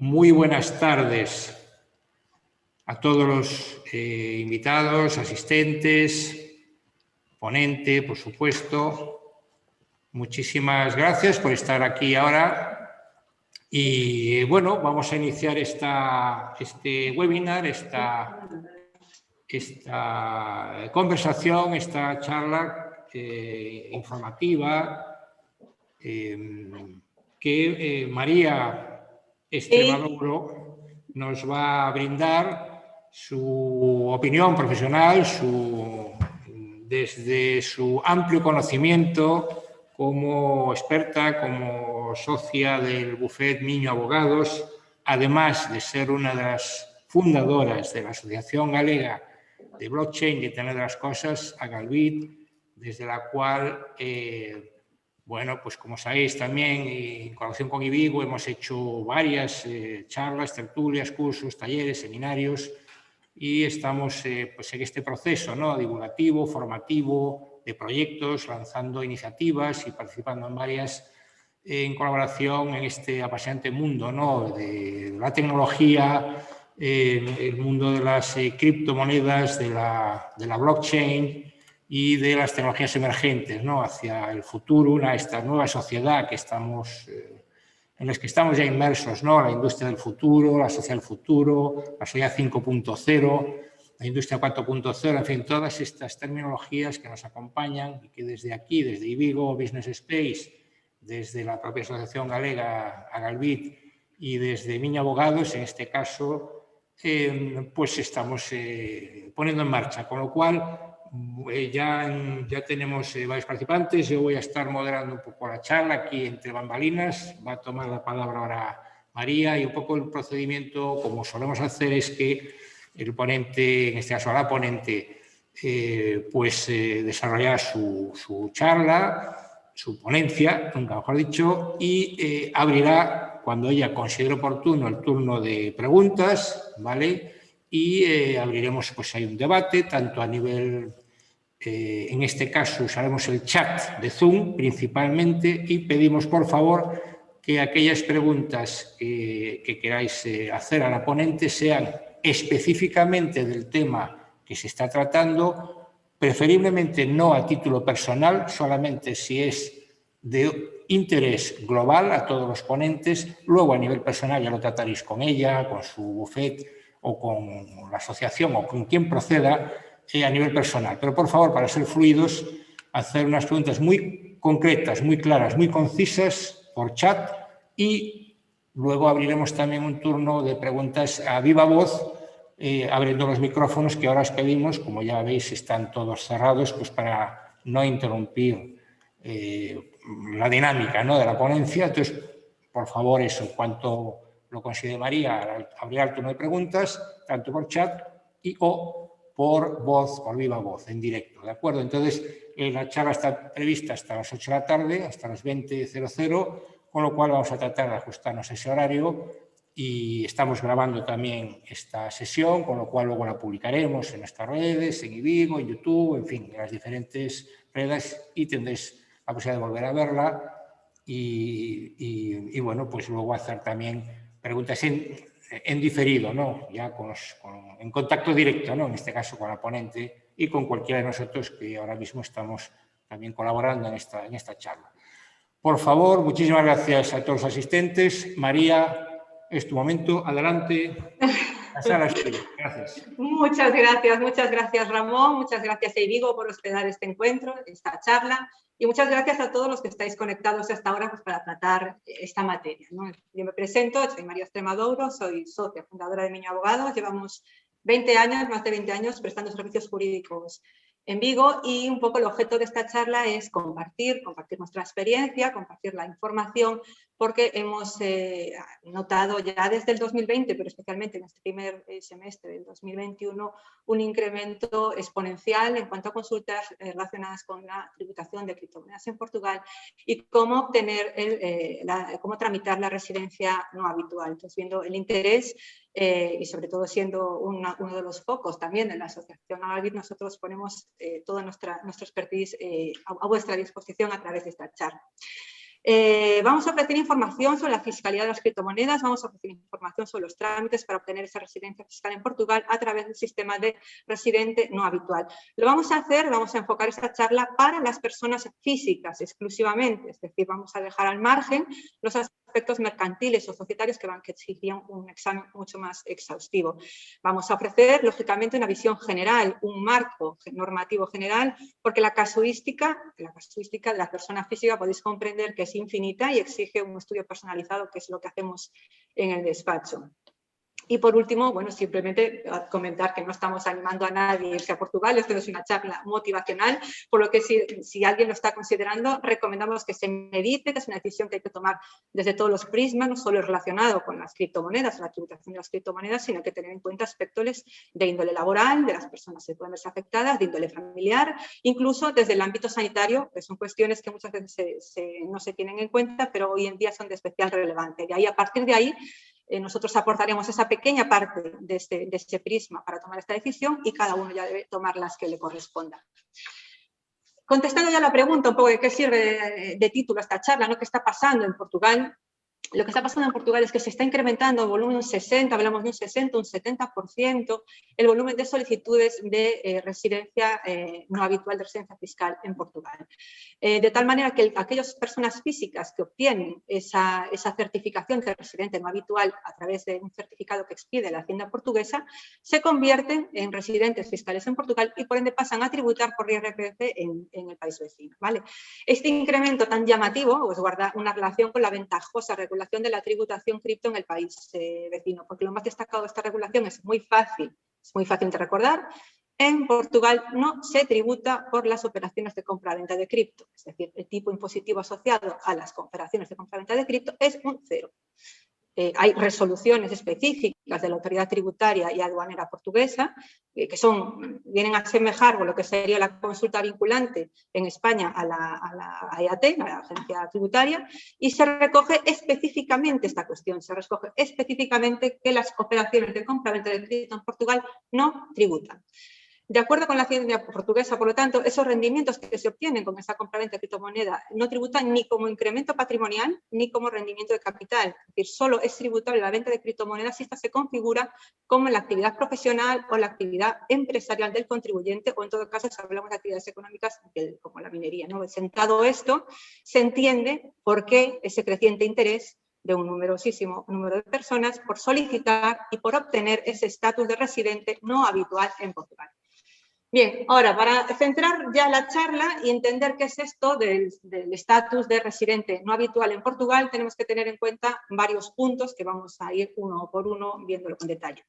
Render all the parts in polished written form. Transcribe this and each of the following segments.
Muy buenas tardes a todos los invitados, asistentes, ponente, por supuesto. Muchísimas gracias por estar aquí ahora. Y bueno, vamos a iniciar este webinar, esta conversación, esta charla informativa que María Extremaduro nos va a brindar su opinión profesional, desde su amplio conocimiento como experta, como socia del bufet Miño Abogados, además de ser una de las fundadoras de la Asociación Galega de Blockchain y Internet de las Cosas, Agalbit, desde la cual bueno, pues como sabéis también, en colaboración con IBIGO, hemos hecho varias charlas, tertulias, cursos, talleres, seminarios y estamos pues en este proceso, ¿no?, divulgativo, formativo, de proyectos, lanzando iniciativas y participando en varias en colaboración en este apasionante mundo, ¿no?, de la tecnología, el mundo de las criptomonedas, de la blockchain y de las tecnologías emergentes, ¿no?, hacia el futuro, esta nueva sociedad que en la que estamos ya inmersos, ¿no?, la industria del futuro, la sociedad del futuro, la sociedad 5.0, la industria 4.0, en fin, todas estas terminologías que nos acompañan y que desde aquí, desde IBIGO Business Space, desde la propia Asociación Galega Agalbit y desde Miño Abogados, en este caso, pues estamos poniendo en marcha, con lo cual ya tenemos varios participantes. Yo voy a estar moderando un poco la charla aquí entre bambalinas. Va a tomar la palabra ahora María y un poco el procedimiento, como solemos hacer, es que el ponente, en este caso la ponente, pues desarrollará su charla, su ponencia, nunca mejor dicho, y abrirá, cuando ella considere oportuno, el turno de preguntas, ¿vale? Y abriremos, pues hay un debate, tanto a nivel, en este caso usaremos el chat de Zoom principalmente, y pedimos por favor que aquellas preguntas que queráis hacer a la ponente sean específicamente del tema que se está tratando, preferiblemente no a título personal, solamente si es de interés global a todos los ponentes. Luego a nivel personal ya lo trataréis con ella, con su bufet o con la asociación o con quien proceda a nivel personal. Pero por favor, para ser fluidos, hacer unas preguntas muy concretas, muy claras, muy concisas por chat, y luego abriremos también un turno de preguntas a viva voz, abriendo los micrófonos que ahora os pedimos, como ya veis están todos cerrados, pues para no interrumpir la dinámica, ¿no?, de la ponencia. Entonces, por favor, eso, en cuanto lo considere María, abrirá el turno de preguntas, tanto por chat o por voz, por viva voz, en directo, ¿de acuerdo? Entonces, la charla está prevista hasta las 8 de la tarde, hasta las 20:00, con lo cual vamos a tratar de ajustarnos a ese horario, y estamos grabando también esta sesión, con lo cual luego la publicaremos en nuestras redes, en IBIGO, en YouTube, en fin, en las diferentes redes, y tendréis la posibilidad de volver a verla y bueno, pues luego hacer también preguntas en diferido, ¿no?, ya en contacto directo, ¿no?, en este caso con la ponente y con cualquiera de nosotros que ahora mismo estamos también colaborando en esta charla. Por favor, muchísimas gracias a todos los asistentes. María, es tu momento. Adelante. La sala es tuya. Gracias. Muchas gracias Ramón, muchas gracias a IBIGO por hospedar este encuentro, esta charla, y muchas gracias a todos los que estáis conectados hasta ahora, pues, para tratar esta materia, ¿no? Yo me presento, soy María Extremaduro, soy socia fundadora de Miño Abogados, llevamos más de 20 años prestando servicios jurídicos en Vigo, y un poco el objeto de esta charla es compartir nuestra experiencia, compartir la información, porque hemos notado ya desde el 2020, pero especialmente en este primer semestre del 2021, un incremento exponencial en cuanto a consultas relacionadas con la tributación de criptomonedas en Portugal y cómo obtener cómo tramitar la residencia no habitual. Entonces, viendo el interés y sobre todo siendo uno de los focos también de la Asociación Agalbit, nosotros ponemos toda nuestra expertise a vuestra disposición a través de esta charla. Vamos a ofrecer información sobre la fiscalidad de las criptomonedas, vamos a ofrecer información sobre los trámites para obtener esa residencia fiscal en Portugal a través del sistema de residente no habitual. Lo vamos a hacer, vamos a enfocar esta charla para las personas físicas exclusivamente, es decir, vamos a dejar al margen los aspectos mercantiles o societarios que exigirían un examen mucho más exhaustivo. Vamos a ofrecer, lógicamente, una visión general, un marco normativo general, porque la casuística de la persona física podéis comprender que es infinita y exige un estudio personalizado, que es lo que hacemos en el despacho. Y por último, bueno, simplemente comentar que no estamos animando a nadie a irse a Portugal, esto no es una charla motivacional, por lo que si alguien lo está considerando, recomendamos que se medite, que es una decisión que hay que tomar desde todos los prismas, no solo relacionado con las criptomonedas, la tributación de las criptomonedas, sino que tener en cuenta aspectos de índole laboral, de las personas que pueden verse afectadas, de índole familiar, incluso desde el ámbito sanitario, que son cuestiones que muchas veces no se tienen en cuenta, pero hoy en día son de especial relevancia. Y ahí, a partir de ahí, nosotros aportaremos esa pequeña parte de este prisma para tomar esta decisión y cada uno ya debe tomar las que le correspondan. Contestando ya la pregunta un poco de qué sirve de título esta charla, ¿no? ¿Qué está pasando en Portugal? Lo que está pasando en Portugal es que se está incrementando el volumen un 60, hablamos de un 60, un 70%, el volumen de solicitudes de residencia no habitual, de residencia fiscal en Portugal. De tal manera que aquellas personas físicas que obtienen esa certificación de residente no habitual a través de un certificado que expide la Hacienda portuguesa, se convierten en residentes fiscales en Portugal y por ende pasan a tributar por IRPF en el país vecino, ¿vale? Este incremento tan llamativo pues guarda una relación con la ventajosa regulación de la tributación cripto en el país vecino, porque lo más destacado de esta regulación es muy fácil de recordar. En Portugal no se tributa por las operaciones de compra-venta de cripto, es decir, el tipo impositivo asociado a las operaciones de compra-venta de cripto es un 0. Hay resoluciones específicas de la autoridad tributaria y aduanera portuguesa que vienen a asemejar lo que sería la consulta vinculante en España a la EAT, a la agencia tributaria, y se recoge específicamente esta cuestión, se recoge específicamente que las operaciones de compra-venta de crédito en Portugal no tributan. De acuerdo con la Hacienda portuguesa, por lo tanto, esos rendimientos que se obtienen con esa compraventa de criptomoneda no tributan ni como incremento patrimonial ni como rendimiento de capital. Es decir, solo es tributable la venta de criptomonedas si esta se configura como la actividad profesional o la actividad empresarial del contribuyente, o en todo caso, si hablamos de actividades económicas como la minería, ¿no? Sentado esto, se entiende por qué ese creciente interés de un numerosísimo número de personas por solicitar y por obtener ese estatus de residente no habitual en Portugal. Bien, ahora para centrar ya la charla y entender qué es esto del estatus de residente no habitual en Portugal, tenemos que tener en cuenta varios puntos que vamos a ir uno por uno viéndolo con detalle.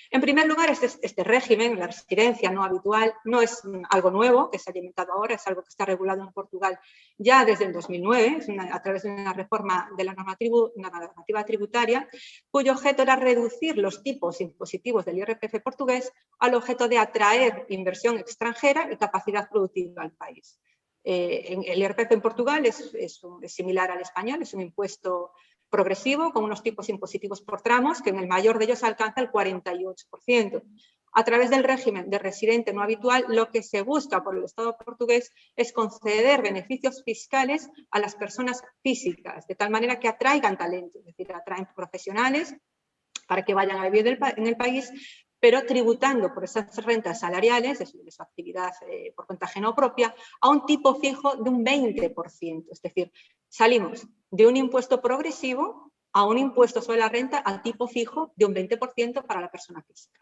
En primer lugar, este régimen, la residencia no habitual, no es algo nuevo que se ha inventado ahora, es algo que está regulado en Portugal ya desde el 2009, a través de una reforma de la normativa tributaria, cuyo objeto era reducir los tipos impositivos del IRPF portugués al objeto de atraer inversión extranjera y capacidad productiva al país. El IRPF en Portugal es similar al español, es un impuesto progresivo con unos tipos impositivos por tramos que en el mayor de ellos alcanza el 48%. A través del régimen de residente no habitual, lo que se busca por el Estado portugués es conceder beneficios fiscales a las personas físicas, de tal manera que atraigan talento, es decir, atraen profesionales para que vayan a vivir en el país, pero tributando por esas rentas salariales de su actividad por cuenta ajena o propia a un tipo fijo de un 20%. Es decir, salimos de un impuesto progresivo a un impuesto sobre la renta a tipo fijo de un 20% para la persona física.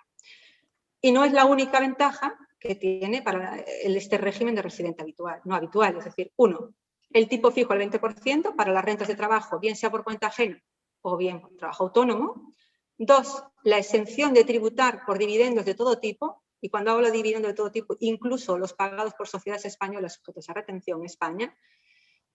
Y no es la única ventaja que tiene para este régimen de residente habitual, no habitual. Es decir, uno, el tipo fijo al 20% para las rentas de trabajo, bien sea por cuenta ajena o bien por trabajo autónomo. Dos, la exención de tributar por dividendos de todo tipo, y cuando hablo de dividendos de todo tipo, incluso los pagados por sociedades españolas sujetos a retención en España.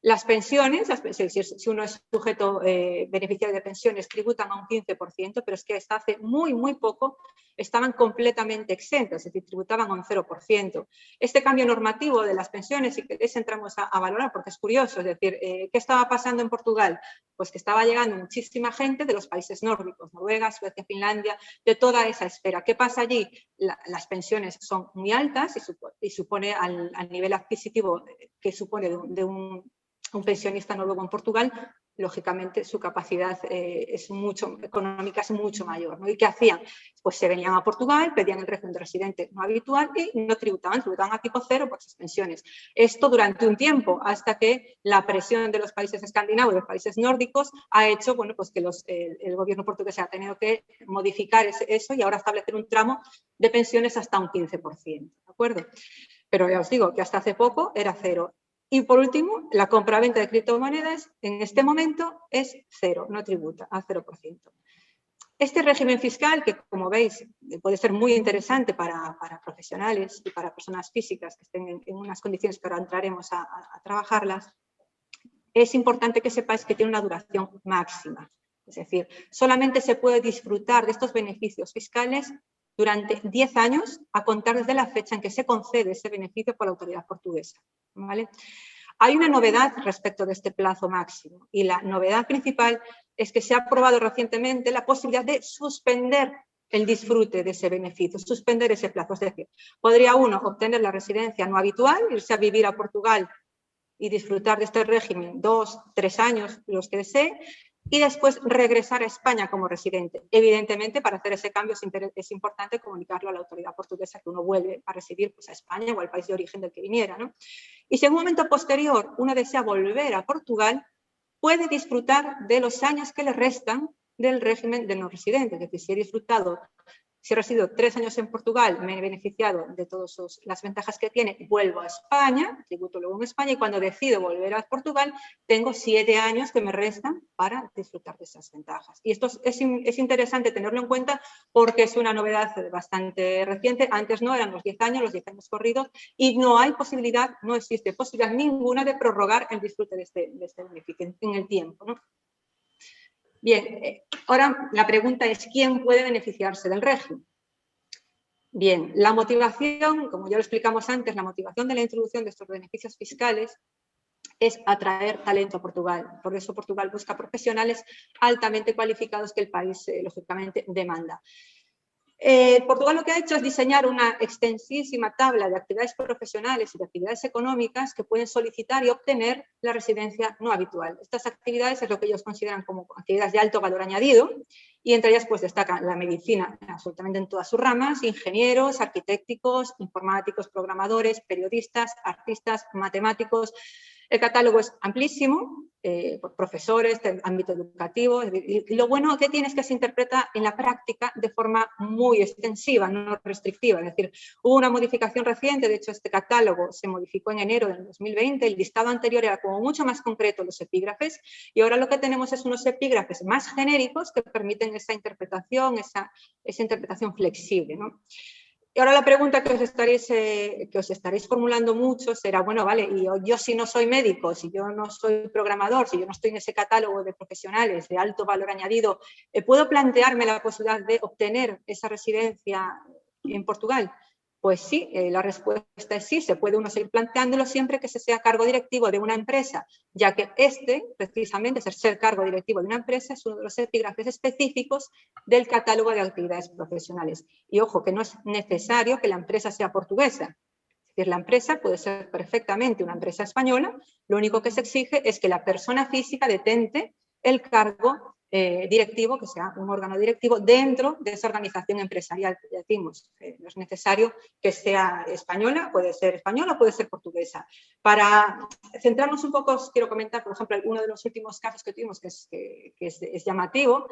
Las pensiones, si uno es sujeto beneficiario de pensiones, tributan a un 15%, pero es que hasta hace muy poco estaban completamente exentos, es decir, tributaban a un 0%. Este cambio normativo de las pensiones, si queréis entramos a valorar, porque es curioso, es decir, ¿qué estaba pasando en Portugal? Pues que estaba llegando muchísima gente de los países nórdicos, Noruega, Suecia, Finlandia, de toda esa esfera. ¿Qué pasa allí? Las pensiones son muy altas y supone al nivel adquisitivo que supone de un un pensionista noruego en Portugal, lógicamente su capacidad económica es mucho mayor, ¿no? ¿Y qué hacían? Pues se venían a Portugal, pedían el régimen de residente no habitual y no tributaban a tipo cero por sus pensiones. Esto durante un tiempo, hasta que la presión de los países escandinavos, de los países nórdicos, ha hecho, bueno, pues que el gobierno portugués ha tenido que modificar eso y ahora establecer un tramo de pensiones hasta un 15%, ¿de acuerdo? Pero ya os digo que hasta hace poco era cero. Y por último, la compra-venta de criptomonedas en este momento es cero, no tributa al 0%. Este régimen fiscal, que como veis puede ser muy interesante para profesionales y para personas físicas que estén en unas condiciones que ahora entraremos a trabajarlas, es importante que sepáis que tiene una duración máxima. Es decir, solamente se puede disfrutar de estos beneficios fiscales durante 10 años a contar desde la fecha en que se concede ese beneficio por la autoridad portuguesa, ¿vale? Hay una novedad respecto de este plazo máximo y la novedad principal es que se ha aprobado recientemente la posibilidad de suspender el disfrute de ese beneficio, suspender ese plazo. Es decir, podría uno obtener la residencia no habitual, irse a vivir a Portugal y disfrutar de este régimen 2, 3 años, los que desee, y después regresar a España como residente. Evidentemente, para hacer ese cambio es importante comunicarlo a la autoridad portuguesa que uno vuelve a residir pues, a España o al país de origen del que viniera, ¿no? Y si en un momento posterior uno desea volver a Portugal, puede disfrutar de los años que le restan del régimen de no residente. Es decir, si he disfrutado, si he residido 3 años en Portugal, me he beneficiado de todas las ventajas que tiene, vuelvo a España, tributo luego en España, y cuando decido volver a Portugal, tengo 7 años que me restan para disfrutar de esas ventajas. Y esto es interesante tenerlo en cuenta porque es una novedad bastante reciente. Antes no, eran los 10 años corridos, y no hay posibilidad, no existe posibilidad ninguna de prorrogar el disfrute de este beneficio en el tiempo, ¿no? Bien, ahora la pregunta es ¿quién puede beneficiarse del régimen? Bien, la motivación, como ya lo explicamos antes, la motivación de la introducción de estos beneficios fiscales es atraer talento a Portugal. Por eso Portugal busca profesionales altamente cualificados que el país, lógicamente, demanda. Portugal lo que ha hecho es diseñar una extensísima tabla de actividades profesionales y de actividades económicas que pueden solicitar y obtener la residencia no habitual. Estas actividades es lo que ellos consideran como actividades de alto valor añadido y entre ellas pues destacan la medicina absolutamente en todas sus ramas, ingenieros, arquitectos, informáticos, programadores, periodistas, artistas, matemáticos. El catálogo es amplísimo, por profesores, del ámbito educativo, y lo bueno que tiene es que se interpreta en la práctica de forma muy extensiva, no restrictiva. Es decir, hubo una modificación reciente, de hecho este catálogo se modificó en enero del 2020, el listado anterior era como mucho más concreto los epígrafes, y ahora lo que tenemos es unos epígrafes más genéricos que permiten esa interpretación flexible, ¿no? Y ahora la pregunta que os estaréis formulando mucho será, bueno, vale, y yo si no soy médico, si yo no soy programador, si yo no estoy en ese catálogo de profesionales de alto valor añadido, ¿puedo plantearme la posibilidad de obtener esa residencia en Portugal? Pues sí, la respuesta es sí, se puede uno seguir planteándolo siempre que se sea cargo directivo de una empresa, ya que precisamente, ser cargo directivo de una empresa es uno de los epígrafes específicos del catálogo de actividades profesionales. Y ojo, que no es necesario que la empresa sea portuguesa. Es decir, la empresa puede ser perfectamente una empresa española, lo único que se exige es que la persona física detente el cargo directivo, que sea un órgano directivo dentro de esa organización empresarial. Ya decimos, no es necesario que sea española, puede ser portuguesa. Para centrarnos un poco, os quiero comentar, por ejemplo, uno de los últimos casos que tuvimos que es llamativo,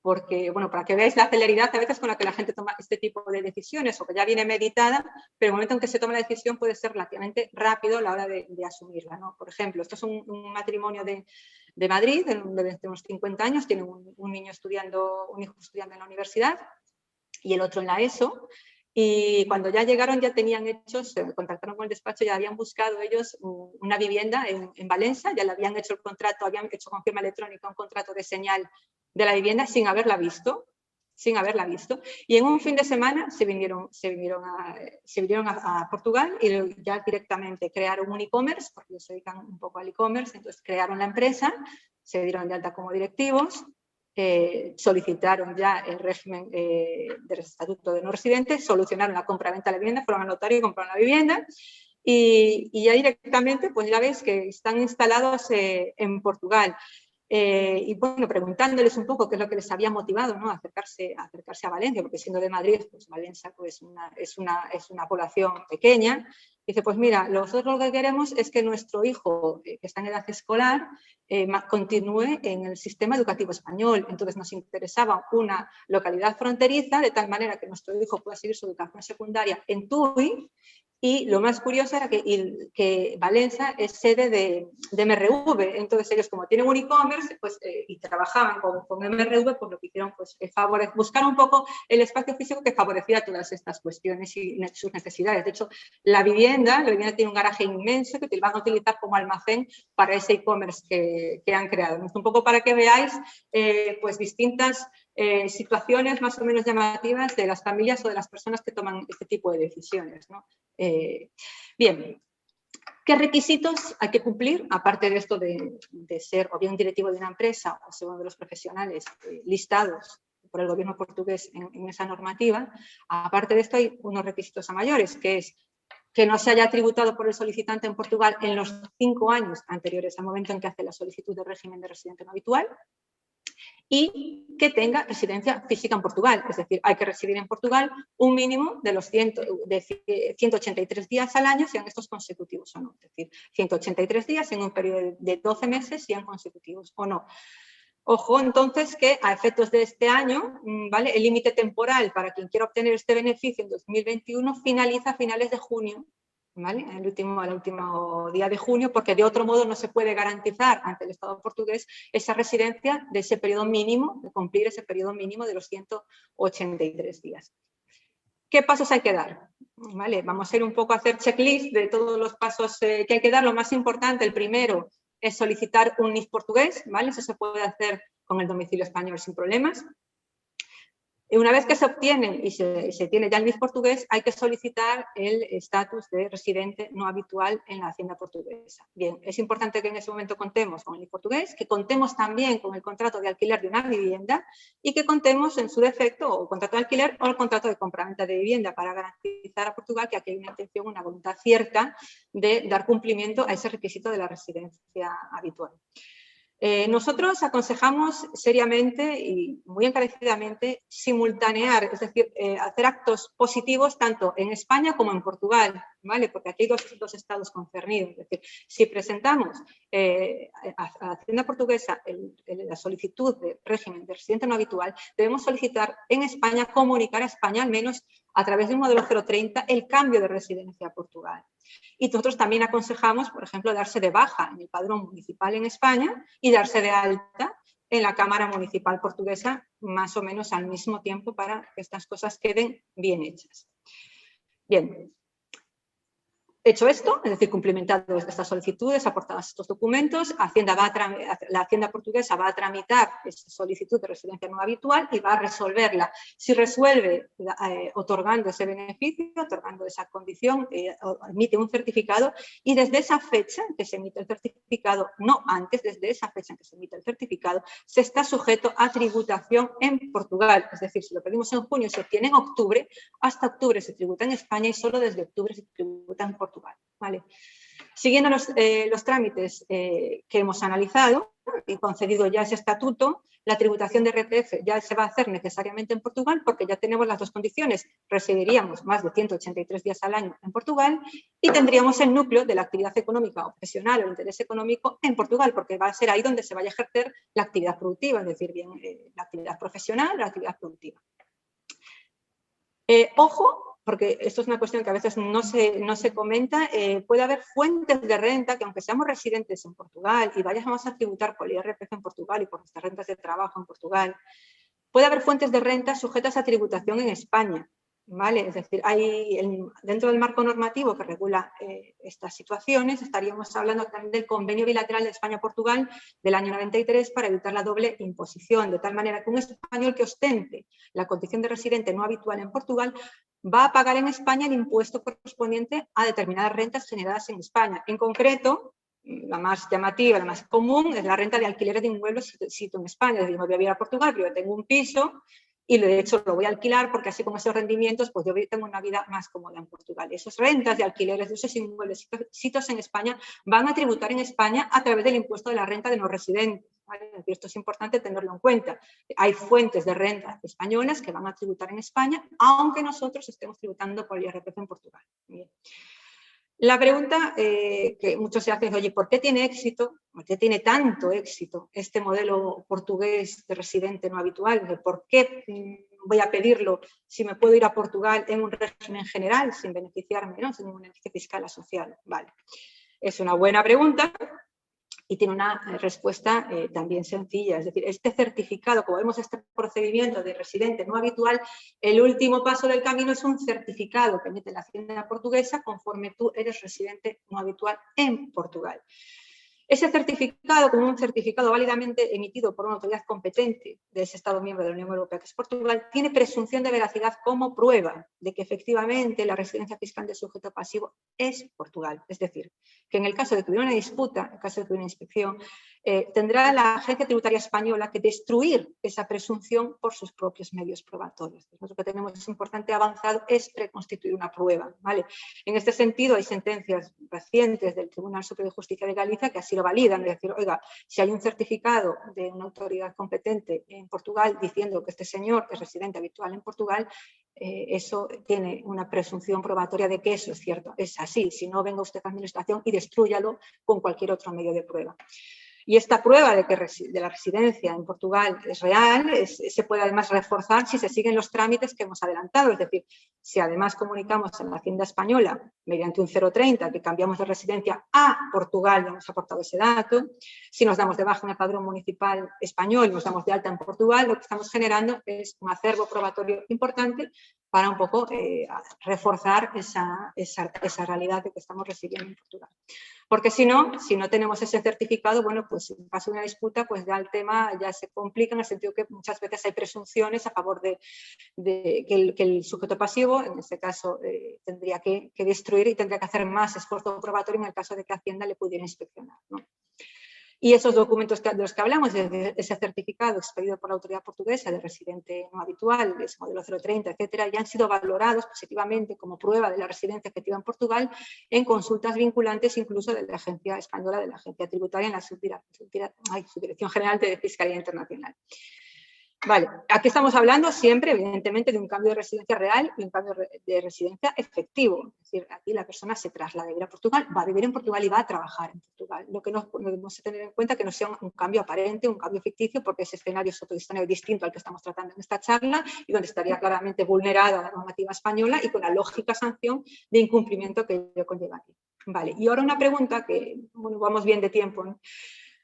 porque, bueno, para que veáis la celeridad a veces con la que la gente toma este tipo de decisiones, o que ya viene meditada, pero el momento en que se toma la decisión puede ser relativamente rápido a la hora de asumirla, ¿no? Por ejemplo, esto es un matrimonio de Madrid, de unos 50 años, tiene un hijo estudiando en la universidad y el otro en la ESO, y cuando ya llegaron ya tenían hechos, se contactaron con el despacho, ya habían buscado ellos una vivienda en Valencia, ya le habían hecho el contrato, habían hecho con firma electrónica un contrato de señal de la vivienda sin haberla visto, y en un fin de semana se vinieron a Portugal y ya directamente crearon un e-commerce, porque ellos se dedican un poco al e-commerce, entonces crearon la empresa, se dieron de alta como directivos, solicitaron ya el régimen del estatuto de no residente, solucionaron la compra-venta de la vivienda, fueron al notario y compraron la vivienda, y ya directamente, pues ya veis que están instalados en Portugal. Y bueno, preguntándoles un poco qué es lo que les había motivado, ¿no?, a acercarse a Valencia, porque siendo de Madrid, pues Valencia pues es una población pequeña. Dice, pues mira, nosotros lo que queremos es que nuestro hijo, que está en edad escolar, continúe en el sistema educativo español. Entonces nos interesaba una localidad fronteriza, de tal manera que nuestro hijo pueda seguir su educación secundaria en Tui. Y lo más curioso era que Valencia es sede de MRV, entonces ellos, como tienen un e-commerce, pues, y trabajaban con MRV, pues lo que hicieron pues buscar un poco el espacio físico que favorecía todas estas cuestiones y sus necesidades. De hecho, la vivienda tiene un garaje inmenso que van a utilizar como almacén para ese e-commerce que han creado. Un poco para que veáis pues distintas situaciones más o menos llamativas de las familias o de las personas que toman este tipo de decisiones, ¿no? Bien, ¿qué requisitos hay que cumplir? Aparte de esto de ser o bien directivo de una empresa o ser uno de los profesionales listados por el gobierno portugués en esa normativa, aparte de esto hay unos requisitos a mayores, que es que no se haya tributado por el solicitante en Portugal en los 5 años anteriores al momento en que hace la solicitud de régimen de residente no habitual, y que tenga residencia física en Portugal. Es decir, hay que residir en Portugal un mínimo de 183 días al año, sean estos consecutivos o no. Es decir, 183 días en un periodo de 12 meses, sean consecutivos o no. Ojo, entonces, que a efectos de este año, ¿vale?, el límite temporal para quien quiera obtener este beneficio en 2021 finaliza a finales de junio. ¿Vale? El último día de junio, porque de otro modo no se puede garantizar ante el Estado portugués esa residencia de ese periodo mínimo, de cumplir ese periodo mínimo de los 183 días. ¿Qué pasos hay que dar? ¿Vale? Vamos a ir un poco a hacer checklist de todos los pasos que hay que dar. Lo más importante, el primero, es solicitar un NIF portugués, ¿vale? Eso se puede hacer con el domicilio español sin problemas. Y una vez que se obtiene y se tiene ya el NIF portugués, hay que solicitar el estatus de residente no habitual en la hacienda portuguesa. Bien, es importante que en ese momento contemos con el NIF portugués, que contemos también con el contrato de alquiler de una vivienda y que contemos en su defecto o contrato de alquiler o el contrato de compraventa de vivienda para garantizar a Portugal que aquí hay una intención, una voluntad cierta de dar cumplimiento a ese requisito de la residencia habitual. Nosotros aconsejamos seriamente y muy encarecidamente simultanear, es decir, hacer actos positivos tanto en España como en Portugal, ¿vale? Porque aquí hay dos estados concernidos. Es decir, si presentamos a la Hacienda Portuguesa la solicitud de régimen de residente no habitual, debemos solicitar en España, comunicar a España al menos a través de un modelo 030 el cambio de residencia a Portugal. Y nosotros también aconsejamos, por ejemplo, darse de baja en el padrón municipal en España y darse de alta en la Cámara Municipal Portuguesa más o menos al mismo tiempo para que estas cosas queden bien hechas. Bien. Hecho esto, es decir, cumplimentado estas solicitudes, aportadas estos documentos, la Hacienda portuguesa va a tramitar esa solicitud de residencia no habitual y va a resolverla. Si resuelve otorgando ese beneficio, otorgando esa condición, emite un certificado y desde esa fecha en que se emite el certificado, no antes, desde esa fecha en que se emite el certificado, se está sujeto a tributación en Portugal. Es decir, si lo pedimos en junio se obtiene en octubre, hasta octubre se tributa en España y solo desde octubre se tributa en Portugal. ¿Vale? Siguiendo los trámites que hemos analizado y concedido ya ese estatuto, la tributación de IRPF ya se va a hacer necesariamente en Portugal porque ya tenemos las dos condiciones. Residiríamos más de 183 días al año en Portugal y tendríamos el núcleo de la actividad económica o profesional o el interés económico en Portugal, porque va a ser ahí donde se vaya a ejercer la actividad productiva, es decir, bien la actividad profesional o la actividad productiva. Ojo, porque esto es una cuestión que a veces no se comenta, puede haber fuentes de renta que aunque seamos residentes en Portugal y vayamos a tributar por el IRPF en Portugal y por nuestras rentas de trabajo en Portugal, puede haber fuentes de renta sujetas a tributación en España, ¿vale? Es decir, dentro del marco normativo que regula estas situaciones, estaríamos hablando también del convenio bilateral de España-Portugal del año 93 para evitar la doble imposición, de tal manera que un español que ostente la condición de residente no habitual en Portugal va a pagar en España el impuesto correspondiente a determinadas rentas generadas en España. En concreto, la más llamativa, la más común, es la renta de alquiler de inmuebles sitio en España. Es decir, me voy a vivir a Portugal, pero yo tengo un piso y de hecho lo voy a alquilar porque así con esos rendimientos pues yo tengo una vida más cómoda en Portugal. Esas rentas de alquileres de esos inmuebles en España van a tributar en España a través del impuesto de la renta de no residentes. ¿Vale? Esto es importante tenerlo en cuenta. Hay fuentes de renta españolas que van a tributar en España, aunque nosotros estemos tributando por el IRPF en Portugal. Bien. La pregunta que muchos se hacen es, oye, ¿por qué tiene éxito? ¿Por qué tiene tanto éxito este modelo portugués de residente no habitual? ¿Por qué voy a pedirlo si me puedo ir a Portugal en un régimen general sin beneficiarme, ¿no? Sin un beneficio fiscal asociado? Vale. Es una buena pregunta y tiene una respuesta también sencilla. Es decir, este certificado, como vemos este procedimiento de residente no habitual, el último paso del camino es un certificado que emite la Hacienda portuguesa conforme tú eres residente no habitual en Portugal. Ese certificado, como un certificado válidamente emitido por una autoridad competente de ese Estado miembro de la Unión Europea, que es Portugal, tiene presunción de veracidad como prueba de que efectivamente la residencia fiscal del sujeto pasivo es Portugal. Es decir, que en el caso de que hubiera una disputa, en el caso de que hubiera una inspección, tendrá la Agencia Tributaria Española que destruir esa presunción por sus propios medios probatorios. Lo que tenemos es importante avanzado es preconstituir una prueba. ¿Vale? En este sentido, hay sentencias recientes del Tribunal Superior de Justicia de Galicia que así lo validan, es decir, oiga, si hay un certificado de una autoridad competente en Portugal diciendo que este señor es residente habitual en Portugal, eso tiene una presunción probatoria de que eso es cierto, es así, si no venga usted a administración y destrúyalo con cualquier otro medio de prueba. Y esta prueba de la residencia en Portugal es real, se puede además reforzar si se siguen los trámites que hemos adelantado. Es decir, si además comunicamos en la Hacienda Española mediante un 030 que cambiamos de residencia a Portugal, ya hemos aportado ese dato, si nos damos de baja en el padrón municipal español y nos damos de alta en Portugal, lo que estamos generando es un acervo probatorio importante para un poco reforzar esa realidad de que estamos residiendo en Portugal. Porque si no tenemos ese certificado, bueno, pues en caso de una disputa, pues ya el tema ya se complica en el sentido que muchas veces hay presunciones a favor de que el sujeto pasivo, en este caso, tendría que destruir y tendría que hacer más esfuerzo probatorio en el caso de que Hacienda le pudiera inspeccionar, ¿no? Y esos documentos de los que hablamos, ese certificado expedido por la autoridad portuguesa de residente no habitual, ese modelo 030, etcétera, ya han sido valorados positivamente como prueba de la residencia efectiva en Portugal en consultas vinculantes incluso de la Agencia Española, de la Agencia Tributaria en la Subdirección General de Fiscalía Internacional. Vale, aquí estamos hablando siempre, evidentemente, de un cambio de residencia real y un cambio de residencia efectivo. Es decir, aquí la persona se traslada a vivir a Portugal, va a vivir en Portugal y va a trabajar en Portugal. Lo que no debemos tener en cuenta es que no sea un cambio aparente, un cambio ficticio, porque ese escenario es otro escenario distinto al que estamos tratando en esta charla y donde estaría claramente vulnerada la normativa española y con la lógica sanción de incumplimiento que ello conlleva aquí. Vale, y ahora una pregunta que, bueno, vamos bien de tiempo, ¿no?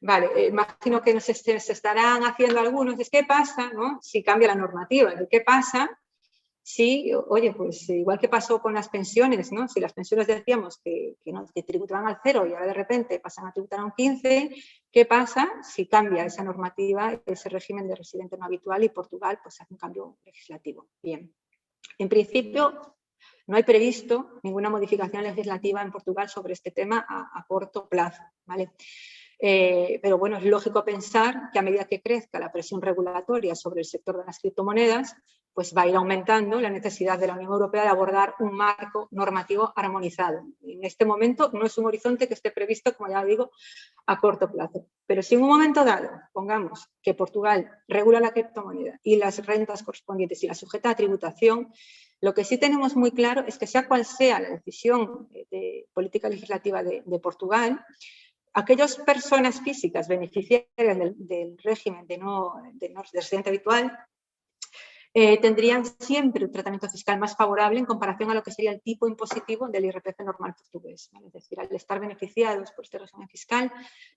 Vale, imagino que se estarán haciendo algunos, es ¿qué pasa, ¿no? Si cambia la normativa? ¿Qué pasa si, oye, pues igual que pasó con las pensiones, ¿no? Si las pensiones decíamos que tributaban al 0 y ahora de repente pasan a tributar a un 15, ¿qué pasa si cambia esa normativa, ese régimen de residente no habitual y Portugal pues hace un cambio legislativo? Bien, en principio no hay previsto ninguna modificación legislativa en Portugal sobre este tema a corto plazo, ¿vale? Pero bueno, es lógico pensar que a medida que crezca la presión regulatoria sobre el sector de las criptomonedas, pues va a ir aumentando la necesidad de la Unión Europea de abordar un marco normativo armonizado. En este momento no es un horizonte que esté previsto, como ya digo, a corto plazo. Pero si en un momento dado, pongamos que Portugal regula la criptomoneda y las rentas correspondientes y la sujeta a tributación, lo que sí tenemos muy claro es que sea cual sea la decisión de política legislativa de Portugal, aquellas personas físicas beneficiarias del régimen de residente habitual tendrían siempre un tratamiento fiscal más favorable en comparación a lo que sería el tipo impositivo del IRPF normal portugués, ¿vale? Es decir, al estar beneficiados por este régimen fiscal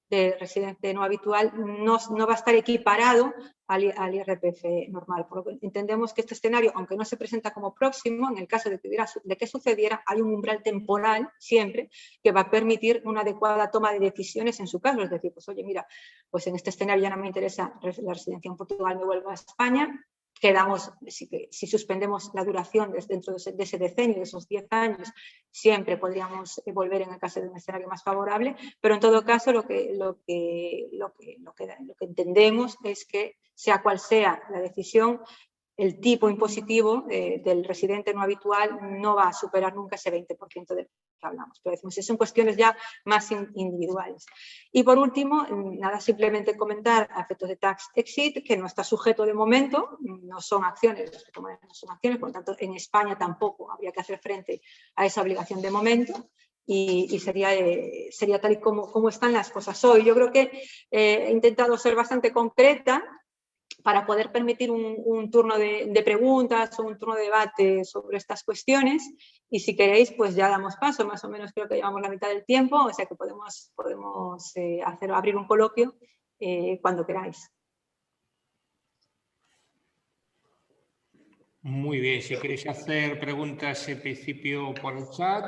de residente no habitual, no va a estar equiparado al IRPF normal. Por lo que entendemos que este escenario, aunque no se presenta como próximo, en el caso de que sucediera, hay un umbral temporal siempre que va a permitir una adecuada toma de decisiones en su caso. Es decir, pues oye, mira, pues en este escenario ya no me interesa la residencia en Portugal, me vuelvo a España. Quedamos, si suspendemos la duración dentro de ese decenio, de esos 10 años, siempre podríamos volver en el caso de un escenario más favorable, pero en todo caso lo que entendemos es que sea cual sea la decisión, el tipo impositivo del residente no habitual no va a superar nunca ese 20% del que hablamos. Pero decimos, son cuestiones ya más individuales. Y por último, nada, simplemente comentar a efectos de tax exit, que no está sujeto de momento, no son acciones, no son acciones, por lo tanto, en España tampoco habría que hacer frente a esa obligación de momento. Y sería tal y como están las cosas hoy. Yo creo que he intentado ser bastante concreta para poder permitir un turno de preguntas o un turno de debate sobre estas cuestiones, y si queréis pues ya damos paso, más o menos creo que llevamos la mitad del tiempo, o sea que podemos abrir un coloquio cuando queráis. Muy bien, si queréis hacer preguntas en principio por el chat,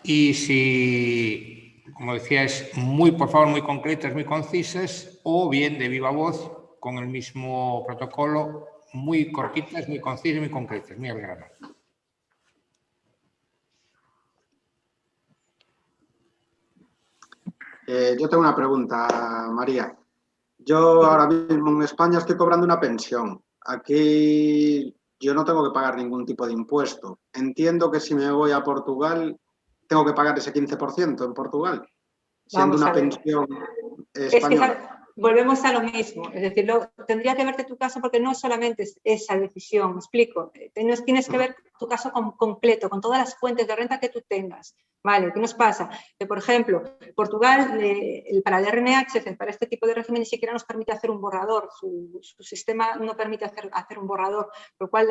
y si, como decías, por favor, muy concretas, muy concisas, o bien de viva voz, con el mismo protocolo, muy cortitas, muy concisas, muy concretas, muy al grano. Yo tengo una pregunta, María. Yo ahora mismo en España estoy cobrando una pensión. Aquí yo no tengo que pagar ningún tipo de impuesto. Entiendo que si me voy a Portugal, tengo que pagar ese 15% en Portugal, siendo una pensión española. Volvemos a lo mismo, es decir, tendría que verte tu caso porque no solamente es esa decisión, me explico, tienes que ver tu caso completo, con todas las fuentes de renta que tú tengas, ¿vale? ¿Qué nos pasa? Que, por ejemplo, Portugal, para el RNH, para este tipo de régimen, ni siquiera nos permite hacer un borrador, su sistema no permite hacer un borrador, por lo cual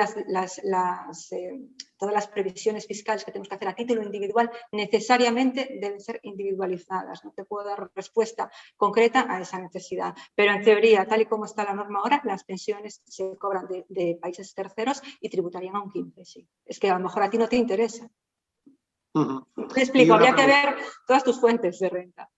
todas las previsiones fiscales que tenemos que hacer a título individual necesariamente deben ser individualizadas, no te puedo dar respuesta concreta a esa necesidad. Pero en teoría, tal y como está la norma ahora, las pensiones se cobran de países terceros y tributarían a un 15%. Sí. Es que a lo mejor a ti no te interesa. Te explico, habría que ver todas tus fuentes de renta.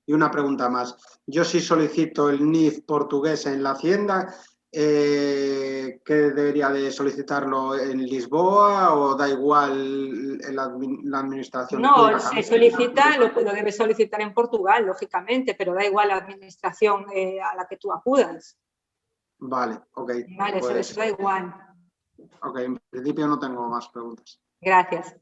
Y una pregunta más. Yo si solicito el NIF portugués en la Hacienda, ¿qué debería de solicitarlo en Lisboa o da igual la administración? No, se solicita, lo debes solicitar en Portugal, lógicamente, pero da igual la administración a la que tú acudas. Vale, ok. Vale, pues, eso da igual. Ok, en principio no tengo más preguntas. Gracias.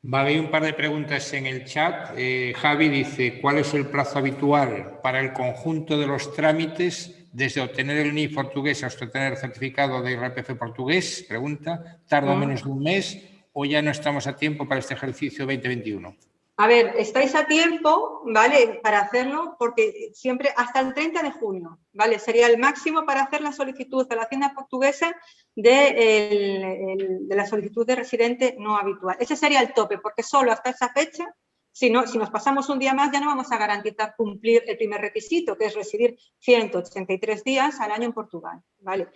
Vale, hay un par de preguntas en el chat. Javi dice, ¿cuál es el plazo habitual para el conjunto de los trámites desde obtener el NIF portugués hasta obtener el certificado de IRPF portugués? Pregunta, ¿tarda menos de un mes o ya no estamos a tiempo para este ejercicio 2021? A ver, estáis a tiempo, ¿vale? Para hacerlo, porque siempre hasta el 30 de junio, ¿vale? Sería el máximo para hacer la solicitud a la Hacienda portuguesa de la solicitud de residente no habitual. Ese sería el tope, porque solo hasta esa fecha, si nos pasamos un día más, ya no vamos a garantizar cumplir el primer requisito, que es residir 183 días al año en Portugal, ¿vale?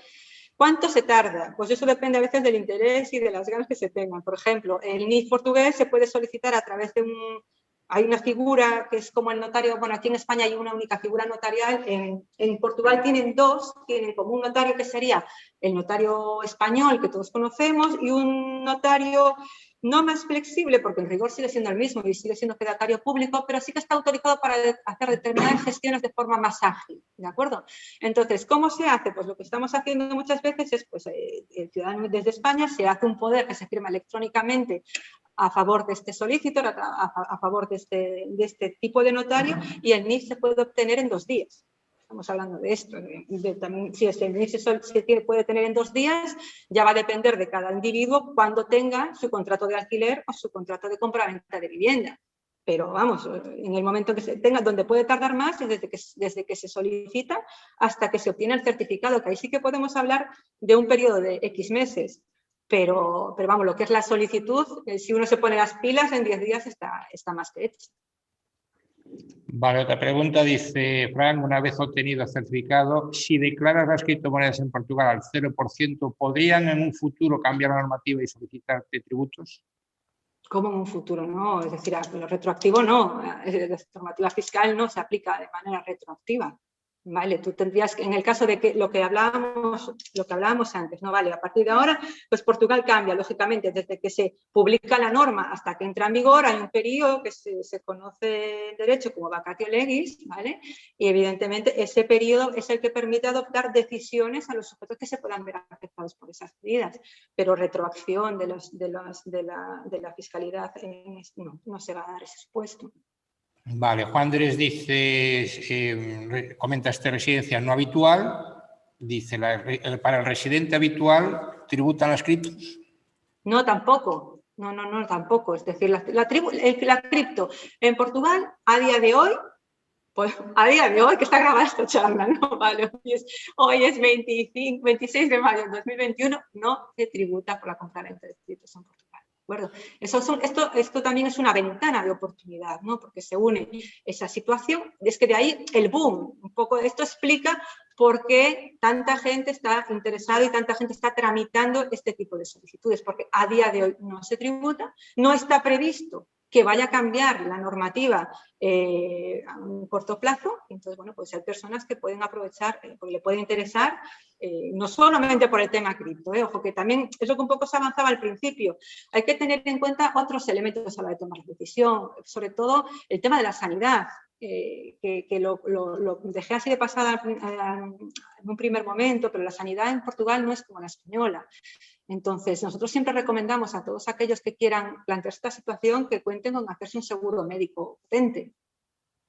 ¿Cuánto se tarda? Pues eso depende a veces del interés y de las ganas que se tengan. Por ejemplo, el NIF portugués se puede solicitar a través de hay una figura que es como el notario, bueno, aquí en España hay una única figura notarial, en Portugal tienen como un notario que sería el notario español que todos conocemos y un notario no más flexible, porque en rigor sigue siendo el mismo y sigue siendo fedatario público, pero sí que está autorizado para hacer determinadas gestiones de forma más ágil, ¿de acuerdo? Entonces, ¿cómo se hace? Pues lo que estamos haciendo muchas veces es, pues, el ciudadano desde España se hace un poder que se firma electrónicamente a favor de este solicitor, a favor de este tipo de notario, y el NIF se puede obtener en 2 días. Estamos hablando de esto. También, si el NIF se puede tener en 2 días, ya va a depender de cada individuo cuando tenga su contrato de alquiler o su contrato de compra-venta de vivienda. Pero vamos, en el momento que se tenga, donde puede tardar más es desde que se solicita hasta que se obtiene el certificado, que ahí sí que podemos hablar de un periodo de X meses. Pero vamos, lo que es la solicitud, si uno se pone las pilas, en 10 días está más que hecho. Vale, otra pregunta dice, Frank, una vez obtenido el certificado, si declaras las criptomonedas en Portugal al 0%, ¿podrían en un futuro cambiar la normativa y solicitarte tributos? ¿Cómo en un futuro? No, es decir, lo retroactivo no, la normativa fiscal no se aplica de manera retroactiva. Vale, tú tendrías que, en el caso de que lo que hablábamos antes, ¿no? Vale, a partir de ahora, pues Portugal cambia, lógicamente, desde que se publica la norma hasta que entra en vigor, hay un periodo que se conoce en derecho como vacatio legis, ¿vale? Y evidentemente ese periodo es el que permite adoptar decisiones a los sujetos que se puedan ver afectados por esas medidas, pero retroacción de la fiscalidad no se va a dar ese supuesto. Vale, Juan Andrés dice, comenta residencia no habitual, dice, para el residente habitual, ¿tributan las criptos? No, tampoco. No, tampoco. Es decir, la cripto en Portugal, a día de hoy, pues a día de hoy, que está grabada esta charla, ¿no? Vale, hoy es 26 de mayo de 2021, no se tributa por la compra-venta de criptos en Portugal. ¿De acuerdo? Esto también es una ventana de oportunidad, ¿no? Porque se une esa situación. Es que de ahí el boom. Un poco esto explica por qué tanta gente está interesada y tanta gente está tramitando este tipo de solicitudes, porque a día de hoy no se tributa, no está previsto que vaya a cambiar la normativa a un corto plazo. Entonces, bueno, pues hay personas que pueden aprovechar, porque le puede interesar, no solamente por el tema cripto, ojo, que también es lo que un poco se avanzaba al principio. Hay que tener en cuenta otros elementos a la hora de tomar la decisión, sobre todo el tema de la sanidad. Que lo dejé así de pasada en un primer momento, pero la sanidad en Portugal no es como la española. Entonces, nosotros siempre recomendamos a todos aquellos que quieran plantearse esta situación que cuenten con hacerse un seguro médico potente.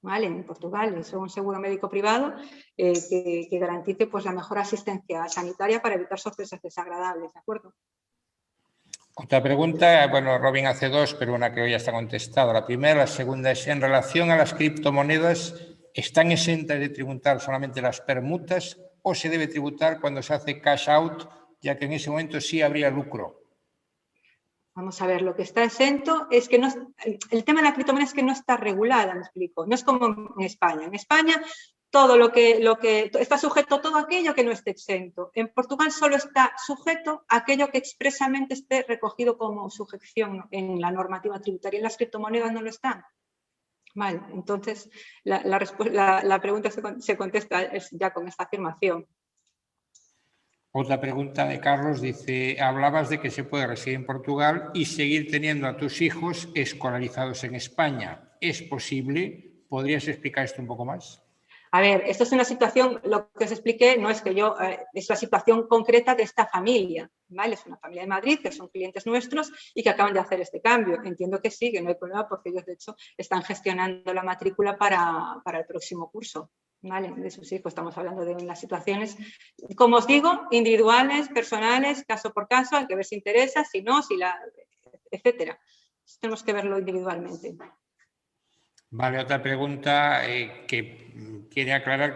¿Vale? En Portugal es un seguro médico privado que garantice pues, la mejor asistencia sanitaria para evitar sorpresas desagradables, ¿de acuerdo? Otra pregunta, bueno, Robin hace dos, pero una que hoy ya está contestada. La primera, la segunda es, en relación a las criptomonedas, ¿están exentas de tributar solamente las permutas o se debe tributar cuando se hace cash out, ya que en ese momento sí habría lucro? Vamos a ver, lo que está exento es que el tema de la criptomoneda es que no está regulada, me explico. No es como en España. En España todo lo que está sujeto a todo aquello que no esté exento. En Portugal solo está sujeto a aquello que expresamente esté recogido como sujeción en la normativa tributaria. En las criptomonedas no lo están. Vale, entonces la pregunta se contesta ya con esta afirmación. Otra pregunta de Carlos dice, hablabas de que se puede residir en Portugal y seguir teniendo a tus hijos escolarizados en España. ¿Es posible? ¿Podrías explicar esto un poco más? A ver, esto es una situación, lo que os expliqué no es que es la situación concreta de esta familia, ¿vale? Es una familia de Madrid, que son clientes nuestros y que acaban de hacer este cambio. Entiendo que sí, que no hay problema porque ellos, de hecho, están gestionando la matrícula para el próximo curso, ¿vale? De sus hijos. Estamos hablando de unas situaciones, como os digo, individuales, personales, caso por caso, hay que ver si interesa, si no, etcétera. Tenemos que verlo individualmente. Vale, otra pregunta que quiere aclarar,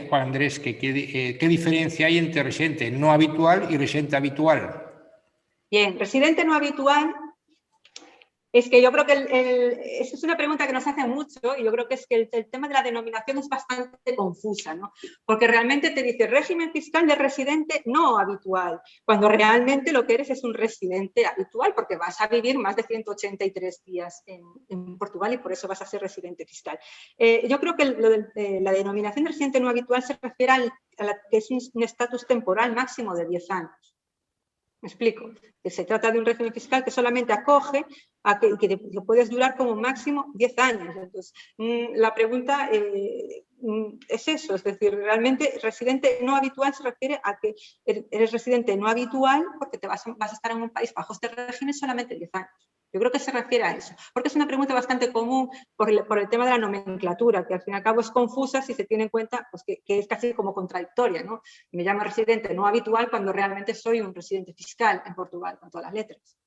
Juan Andrés, ¿qué diferencia hay entre residente no habitual y residente habitual? Bien, residente no habitual, es que yo creo que esa es una pregunta que nos hace mucho y yo creo que es que el tema de la denominación es bastante confusa, ¿no? Porque realmente te dice régimen fiscal de residente no habitual, cuando realmente lo que eres es un residente habitual porque vas a vivir más de 183 días en Portugal y por eso vas a ser residente fiscal. Yo creo que la denominación de residente no habitual se refiere a que es un estatus temporal máximo de 10 años. Me explico, que se trata de un régimen fiscal que solamente acoge a que lo puedes durar como máximo 10 años. Entonces, la pregunta es eso, es decir, realmente residente no habitual se refiere a que eres residente no habitual porque vas a estar en un país bajo este régimen solamente 10 años. Yo creo que se refiere a eso, porque es una pregunta bastante común por el tema de la nomenclatura, que al fin y al cabo es confusa si se tiene en cuenta pues, que es casi como contradictoria, ¿no? Me llamo residente no habitual cuando realmente soy un residente fiscal en Portugal, con todas las letras.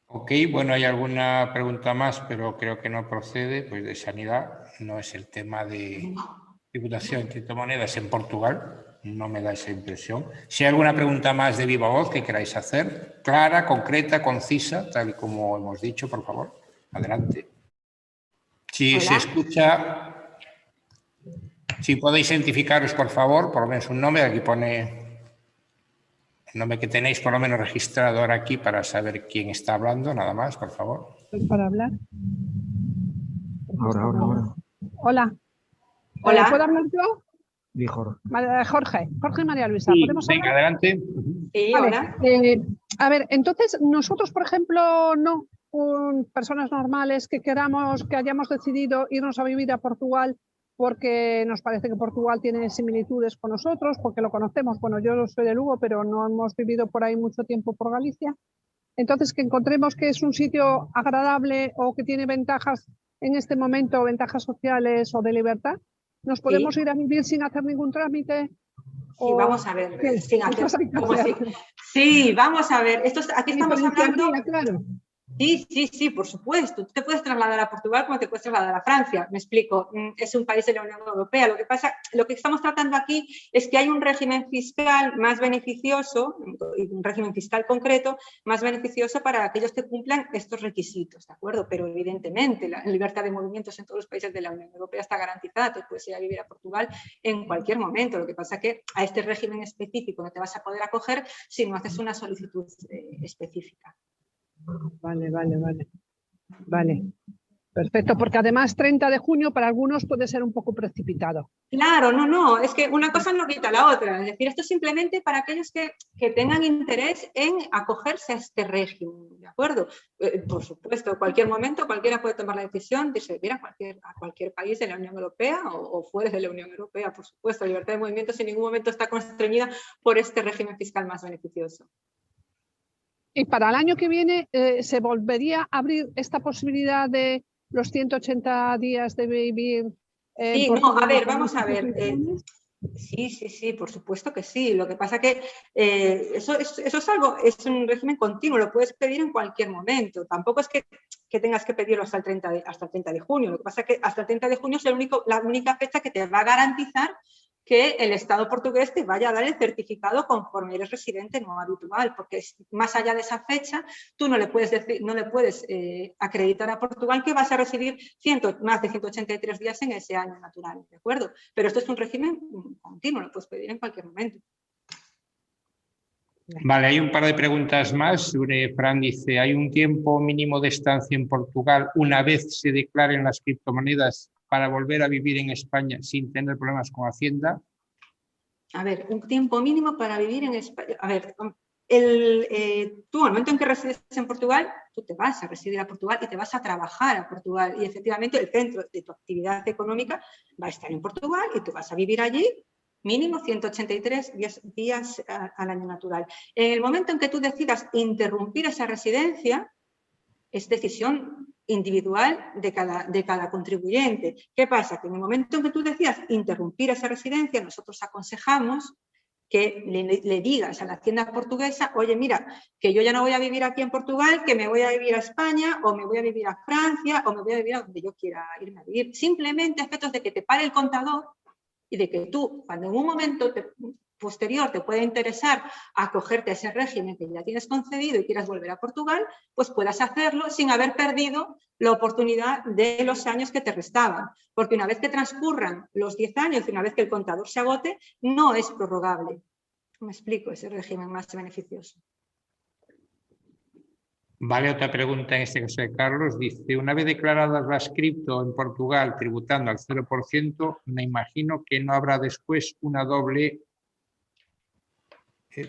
Ok, bueno, hay alguna pregunta más, pero creo que no procede, pues de sanidad, no es el tema de tributación de criptomonedas en Portugal. No me da esa impresión. Si hay alguna pregunta más de viva voz que queráis hacer, clara, concreta, concisa, tal y como hemos dicho, por favor, adelante. Si Hola. se escucha, si podéis identificaros, por favor, por lo menos un nombre, aquí pone el nombre que tenéis por lo menos registrado ahora aquí para saber quién está hablando, nada más, por favor. ¿Para hablar? Ahora. Hola. Hola. ¿Puedo hablar yo? Di Jorge. Jorge y María Luisa. Sí, ¿Podemos venga, hablar? adelante. Sí, Vale. hola. A ver, entonces nosotros, por ejemplo, no, personas normales que queramos, que hayamos decidido irnos a vivir a Portugal porque nos parece que Portugal tiene similitudes con nosotros, porque lo conocemos. Bueno, yo soy de Lugo, pero no hemos vivido por ahí mucho tiempo por Galicia. Entonces, que encontremos que es un sitio agradable o que tiene ventajas en este momento, ventajas sociales o de libertad, ¿nos podemos ir a vivir sin hacer ningún trámite? Sí, vamos a ver, ¿Qué? sin hacer, Pues hay que ¿cómo hacer. Sí, vamos a ver, aquí estamos hablando... Diferenciaría, claro. Sí, por supuesto. Tú te puedes trasladar a Portugal como te puedes trasladar a Francia. Me explico. Es un país de la Unión Europea. Lo que estamos tratando aquí es que hay un régimen fiscal más beneficioso, un régimen fiscal concreto, más beneficioso para aquellos que cumplan estos requisitos, ¿de acuerdo? Pero evidentemente la libertad de movimientos en todos los países de la Unión Europea está garantizada. Tú puedes ir a vivir a Portugal en cualquier momento. Lo que pasa es que a este régimen específico no te vas a poder acoger si no haces una solicitud específica. Vale. Perfecto, porque además 30 de junio para algunos puede ser un poco precipitado. Claro, no, es que una cosa no quita la otra. Es decir, esto es simplemente para aquellos que tengan interés en acogerse a este régimen, ¿de acuerdo? Por supuesto, en cualquier momento cualquiera puede tomar la decisión de servir a cualquier país de la Unión Europea o fuera de la Unión Europea, por supuesto. La libertad de movimientos en ningún momento está constreñida por este régimen fiscal más beneficioso. Y para el año que viene se volvería a abrir esta posibilidad de los 180 días de vivir. Sí, no, a ver, vamos a ver. Sí, por supuesto que sí. Lo que pasa que eso es un régimen continuo, lo puedes pedir en cualquier momento. Tampoco es que tengas que pedirlo hasta el 30 de junio. Lo que pasa es que hasta el 30 de junio es la única fecha que te va a garantizar que el Estado portugués te vaya a dar el certificado conforme eres residente no habitual, porque más allá de esa fecha tú no le puedes acreditar a Portugal que vas a residir más de 183 días en ese año natural, ¿de acuerdo? Pero esto es un régimen continuo, lo puedes pedir en cualquier momento. Vale, hay un par de preguntas más. Fran dice, ¿hay un tiempo mínimo de estancia en Portugal una vez se declaren las criptomonedas para volver a vivir en España sin tener problemas con Hacienda? A ver, un tiempo mínimo para vivir en España. A ver, tú al momento en que resides en Portugal, tú te vas a residir a Portugal y te vas a trabajar a Portugal. Y efectivamente el centro de tu actividad económica va a estar en Portugal y tú vas a vivir allí mínimo 183 días al año natural. En el momento en que tú decidas interrumpir esa residencia, es decisión individual de cada contribuyente. ¿Qué pasa? Que en el momento en que tú decidas interrumpir esa residencia, nosotros aconsejamos que le digas a la Hacienda portuguesa, oye, mira, que yo ya no voy a vivir aquí en Portugal, que me voy a vivir a España, o me voy a vivir a Francia, o me voy a vivir a donde yo quiera irme a vivir. Simplemente a efectos de que te pare el contador y de que tú, cuando en un momento posterior te pueda interesar acogerte a ese régimen que ya tienes concedido y quieras volver a Portugal, pues puedas hacerlo sin haber perdido la oportunidad de los años que te restaban. Porque una vez que transcurran los 10 años y una vez que el contador se agote, no es prorrogable. Me explico, ese régimen más beneficioso. Vale, otra pregunta en este caso de Carlos. Dice, una vez declaradas las cripto en Portugal tributando al 0%, me imagino que no habrá después una doble... que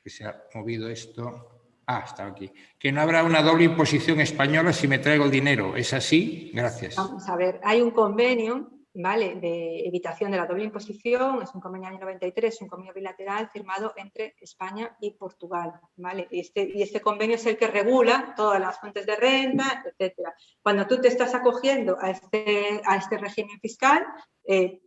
se ha movido esto. Está aquí. Que no habrá una doble imposición española si me traigo el dinero. ¿Es así? Gracias. Vamos a ver, hay un convenio, ¿vale?, de evitación de la doble imposición, es un convenio año 93, un convenio bilateral firmado entre España y Portugal, ¿vale? Y este convenio es el que regula todas las fuentes de renta, etcétera. Cuando tú te estás acogiendo a este régimen fiscal,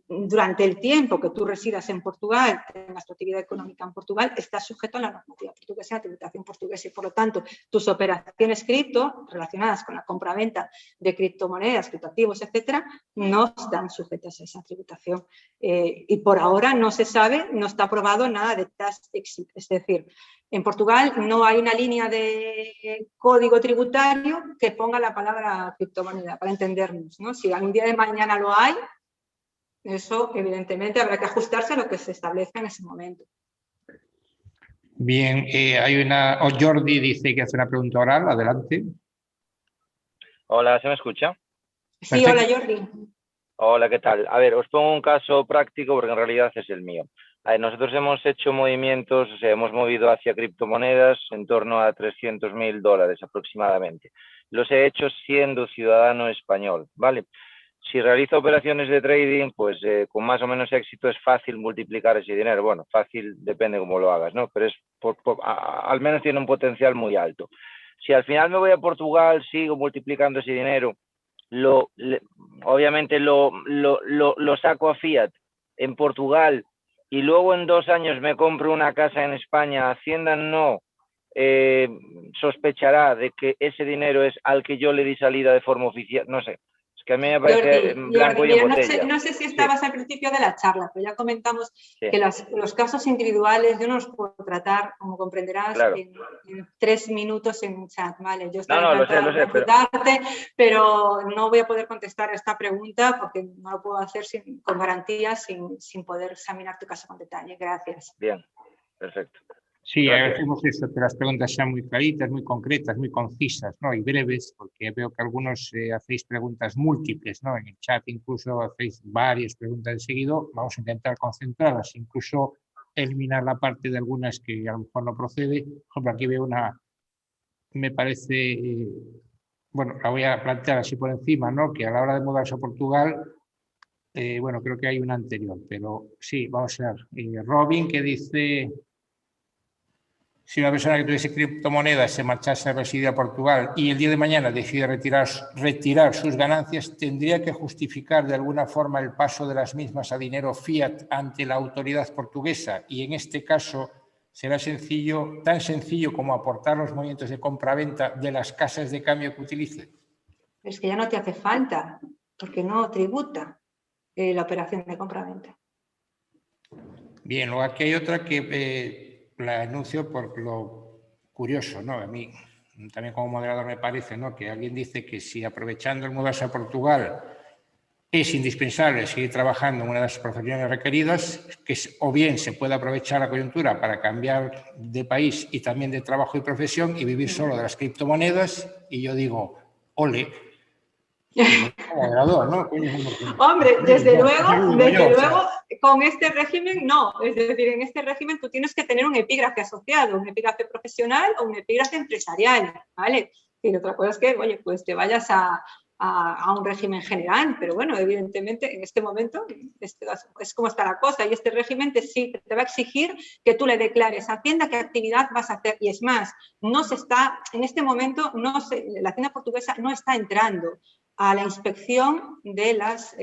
durante el tiempo que tú residas en Portugal, tengas tu actividad económica en Portugal, estás sujeto a la normativa portuguesa, a la tributación portuguesa, y por lo tanto tus operaciones cripto relacionadas con la compra-venta de criptomonedas, criptoactivos, etcétera, no están sujetas a esa tributación. Y por ahora no se sabe, no está aprobado nada de tax exit. Es decir, en Portugal no hay una línea de código tributario que ponga la palabra criptomoneda, para entendernos, ¿no? Si algún día de mañana lo hay, eso evidentemente habrá que ajustarse a lo que se establezca en ese momento. Bien, hay Jordi dice que hace una pregunta oral, adelante. Hola, ¿se me escucha? Sí, hola Jordi. Hola, ¿qué tal? A ver, os pongo un caso práctico porque en realidad es el mío. A ver, nosotros hemos hecho movimientos, o sea, hemos movido hacia criptomonedas en torno a $300.000 aproximadamente. Los he hecho siendo ciudadano español, ¿vale? Si realizo operaciones de trading, pues con más o menos éxito es fácil multiplicar ese dinero. Bueno, fácil depende cómo lo hagas, ¿no? Pero es al menos tiene un potencial muy alto. Si al final me voy a Portugal, sigo multiplicando ese dinero, obviamente lo saco a fiat en Portugal y luego en 2 años me compro una casa en España, Hacienda no sospechará de que ese dinero es al que yo le di salida de forma oficial, no sé. Es que a mí me parece blanco y en botella. No sé si estabas al principio de la charla, pero ya comentamos que los casos individuales yo no los puedo tratar, como comprenderás, claro, en 3 minutos en un chat, ¿vale? Yo estoy encantada de ayudarte, pero no voy a poder contestar a esta pregunta porque no lo puedo hacer con garantías, sin poder examinar tu caso con detalle. Gracias. Bien, perfecto. Sí, agradecemos eso, que las preguntas sean muy claritas, muy concretas, muy concisas, ¿no? Y breves, porque veo que algunos hacéis preguntas múltiples, ¿no? En el chat incluso hacéis varias preguntas de seguido. Vamos a intentar concentrarlas, incluso eliminar la parte de algunas que a lo mejor no procede. Por ejemplo, aquí veo una, me parece, bueno, la voy a plantear así por encima, ¿no? Que a la hora de mudarse a Portugal, bueno, creo que hay una anterior, pero sí, vamos a ver. Robin, que dice... Si una persona que tuviese criptomonedas se marchase a residir a Portugal y el día de mañana decide retirar sus ganancias, ¿tendría que justificar de alguna forma el paso de las mismas a dinero fiat ante la autoridad portuguesa? Y en este caso, ¿será tan sencillo como aportar los movimientos de compra-venta de las casas de cambio que utilice? Es que ya no te hace falta, porque no tributa la operación de compra-venta. Bien, luego aquí hay otra que... la anuncio por lo curioso, ¿no? A mí, también como moderador me parece, ¿no? Que alguien dice que si aprovechando el mudarse a Portugal es indispensable seguir trabajando en una de las profesiones requeridas, que o bien se puede aprovechar la coyuntura para cambiar de país y también de trabajo y profesión y vivir solo de las criptomonedas, y yo digo, ole. Moderador, ¿no? Hombre, desde luego, con este régimen no. Es decir, en este régimen tú tienes que tener un epígrafe asociado, un epígrafe profesional o un epígrafe empresarial, ¿vale? Y otra cosa es que, oye, pues te vayas a un régimen general, pero bueno, evidentemente en este momento es como está la cosa, y este régimen te va a exigir que tú le declares a Hacienda qué actividad vas a hacer, y es más, en este momento la Hacienda portuguesa no está entrando a la inspección de las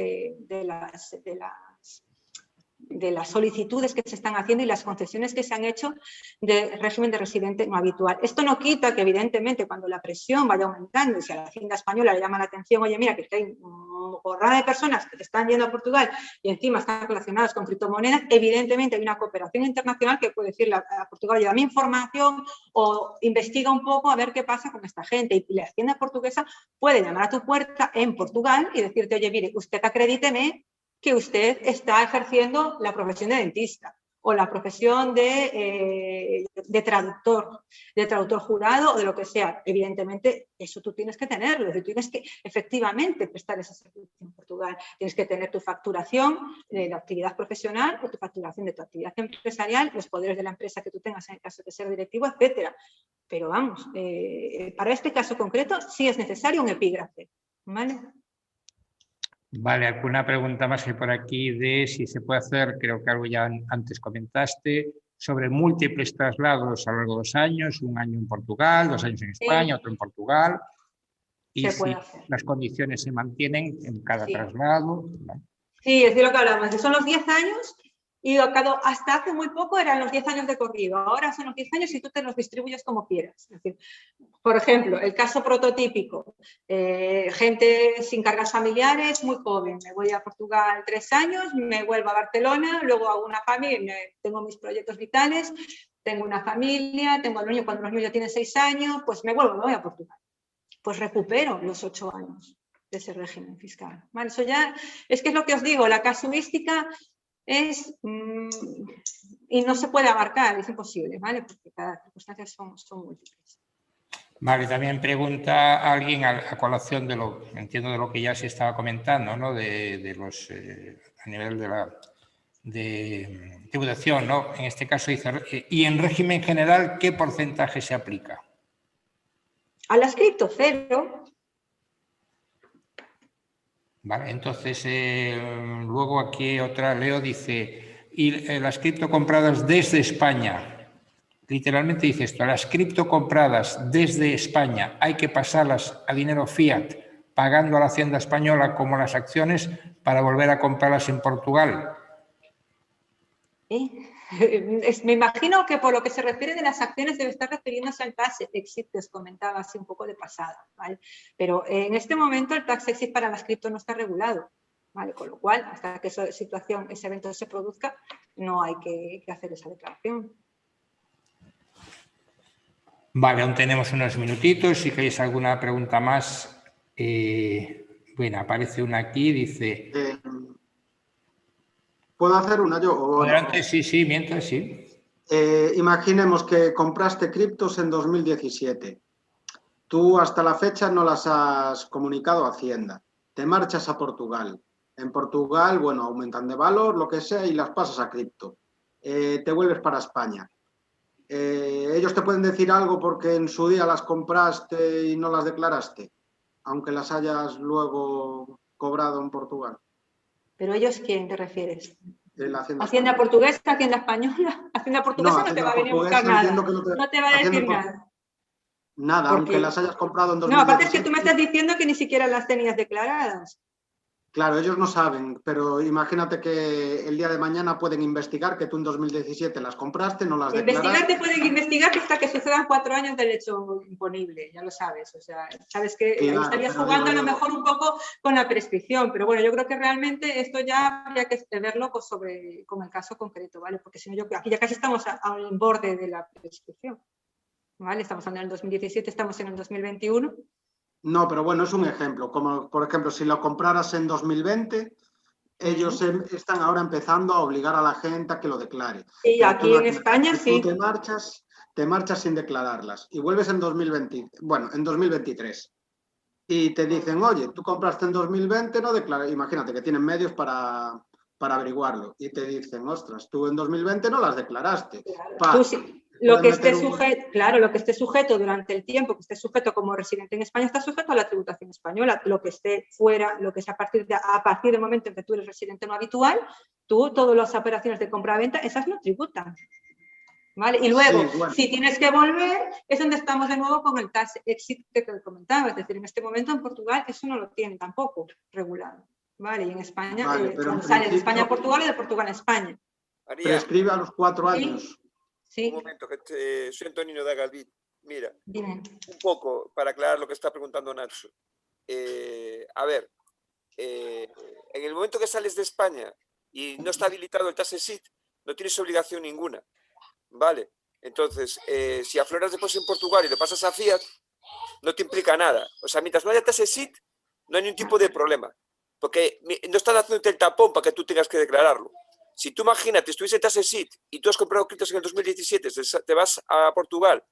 solicitudes que se están haciendo y las concesiones que se han hecho de régimen de residente no habitual. Esto no quita que, evidentemente, cuando la presión vaya aumentando y si a la Hacienda española le llama la atención, oye, mira, que hay una borrada de personas que están yendo a Portugal y encima están relacionadas con criptomonedas, evidentemente hay una cooperación internacional que puede decirle a Portugal, oye, dame información o investiga un poco a ver qué pasa con esta gente. Y la Hacienda portuguesa puede llamar a tu puerta en Portugal y decirte, oye, mire, usted acredíteme que usted está ejerciendo la profesión de dentista o la profesión de traductor jurado o de lo que sea. Evidentemente, eso tú tienes que tenerlo, tú tienes que efectivamente prestar ese servicio en Portugal. Tienes que tener tu facturación de la actividad profesional o tu facturación de tu actividad empresarial, los poderes de la empresa que tú tengas en el caso de ser directivo, etcétera. Pero vamos, para este caso concreto sí es necesario un epígrafe, ¿vale? Vale, alguna pregunta más que por aquí de si se puede hacer, creo que algo ya antes comentaste, sobre múltiples traslados a lo largo de 2 años, 1 año en Portugal, 2 años en España, otro en Portugal, y si las condiciones se mantienen en cada traslado. ¿No? Sí, es de lo que hablamos, son los 10 años y hasta hace muy poco eran los 10 años de corrido, ahora son los 10 años y tú te los distribuyes como quieras. Es decir, por ejemplo, el caso prototípico, gente sin cargas familiares, muy joven, me voy a Portugal 3 años, me vuelvo a Barcelona, luego hago una familia, tengo mis proyectos vitales, tengo una familia, tengo al niño, cuando los niños ya tienen 6 años, pues me voy a Portugal. Pues recupero los 8 años de ese régimen fiscal. ¿Vale? Eso ya, es que es lo que os digo, la casuística es, y no se puede abarcar, es imposible, ¿vale? Porque cada circunstancia son múltiples. Vale, también pregunta alguien a colación de lo, entiendo, de lo que ya se estaba comentando, ¿no? De los, a nivel de tributación, ¿no? En este caso dice, y en régimen general, ¿qué porcentaje se aplica? A las cripto, 0. Vale, entonces, luego aquí otra, Leo dice, y las cripto compradas desde España, literalmente dice esto, las cripto compradas desde España hay que pasarlas a dinero fiat, pagando a la Hacienda Española como las acciones para volver a comprarlas en Portugal. Me imagino que por lo que se refiere de las acciones debe estar refiriéndose al tax exit que os comentaba así un poco de pasada, ¿vale? Pero en este momento el tax exit para las cripto no está regulado, ¿vale? Con lo cual, hasta que esa situación, ese evento se produzca, no hay que hacer esa declaración. Vale, aún tenemos unos minutitos. Si queréis alguna pregunta más, bueno, aparece una aquí, dice... ¿Puedo hacer una yo? ¿O adelante, no? sí, mientras, sí. Imaginemos que compraste criptos en 2017. Tú hasta la fecha no las has comunicado a Hacienda. Te marchas a Portugal. En Portugal, bueno, aumentan de valor, lo que sea, y las pasas a cripto. Te vuelves para España. Ellos te pueden decir algo porque en su día las compraste y no las declaraste, aunque las hayas luego cobrado en Portugal. ¿Pero ellos quién te refieres? ¿Hacienda portuguesa, Hacienda española? Hacienda portuguesa no te va a venir a buscar nada. No te va a decir nada. Nada, aunque las hayas comprado en 2017. No, aparte es que tú me estás diciendo que ni siquiera las tenías declaradas. Claro, ellos no saben, pero imagínate que el día de mañana pueden investigar que tú en 2017 las compraste, no las declaraste. Investigar te pueden investigar hasta que sucedan 4 años del hecho imponible, ya lo sabes. O sea, sabes que ahí estarías jugando a lo mejor un poco con la prescripción, pero bueno, yo creo que realmente esto ya habría que verlo pues, con el caso concreto, ¿vale? Porque si no, aquí ya casi estamos al borde de la prescripción, ¿vale? Estamos hablando del 2017, estamos en el 2021. No, pero bueno, es un ejemplo. Como, por ejemplo, si lo compraras en 2020, ellos están ahora empezando a obligar a la gente a que lo declare. Y pero aquí en España sí. Tú te marchas sin declararlas y vuelves en 2023. Y te dicen, oye, tú compraste en 2020, no declaras. Imagínate que tienen medios para averiguarlo. Y te dicen, ostras, tú en 2020 no las declaraste. Claro, lo que esté sujeto, claro, lo que esté sujeto durante el tiempo, que esté sujeto como residente en España, está sujeto a la tributación española. Lo que esté fuera, lo que sea a partir del momento en que tú eres residente no habitual, todas las operaciones de compra-venta, esas no tributan. ¿Vale? Y luego, sí, bueno, si tienes que volver, es donde estamos de nuevo con el tax exit que te comentaba. Es decir, en este momento en Portugal eso no lo tienen tampoco regulado. ¿Vale? Y en España, cuando sale de España a Portugal y de Portugal a España. Prescribe a los 4 años. Sí. Un momento, que soy Antonino de Galvid. Mira, dime. Un poco para aclarar lo que está preguntando Nacho. A ver, en el momento que sales de España y no está habilitado el tax exit, no tienes obligación ninguna, ¿vale? Entonces, si afloras después en Portugal y le pasas a Fiat, no te implica nada. O sea, mientras no haya tax exit, no hay ningún tipo de problema, porque no están haciéndote el tapón para que tú tengas que declararlo. Si tú imagínate, estuviese tax exit y tú has comprado criptos en el 2017, te vas a Portugal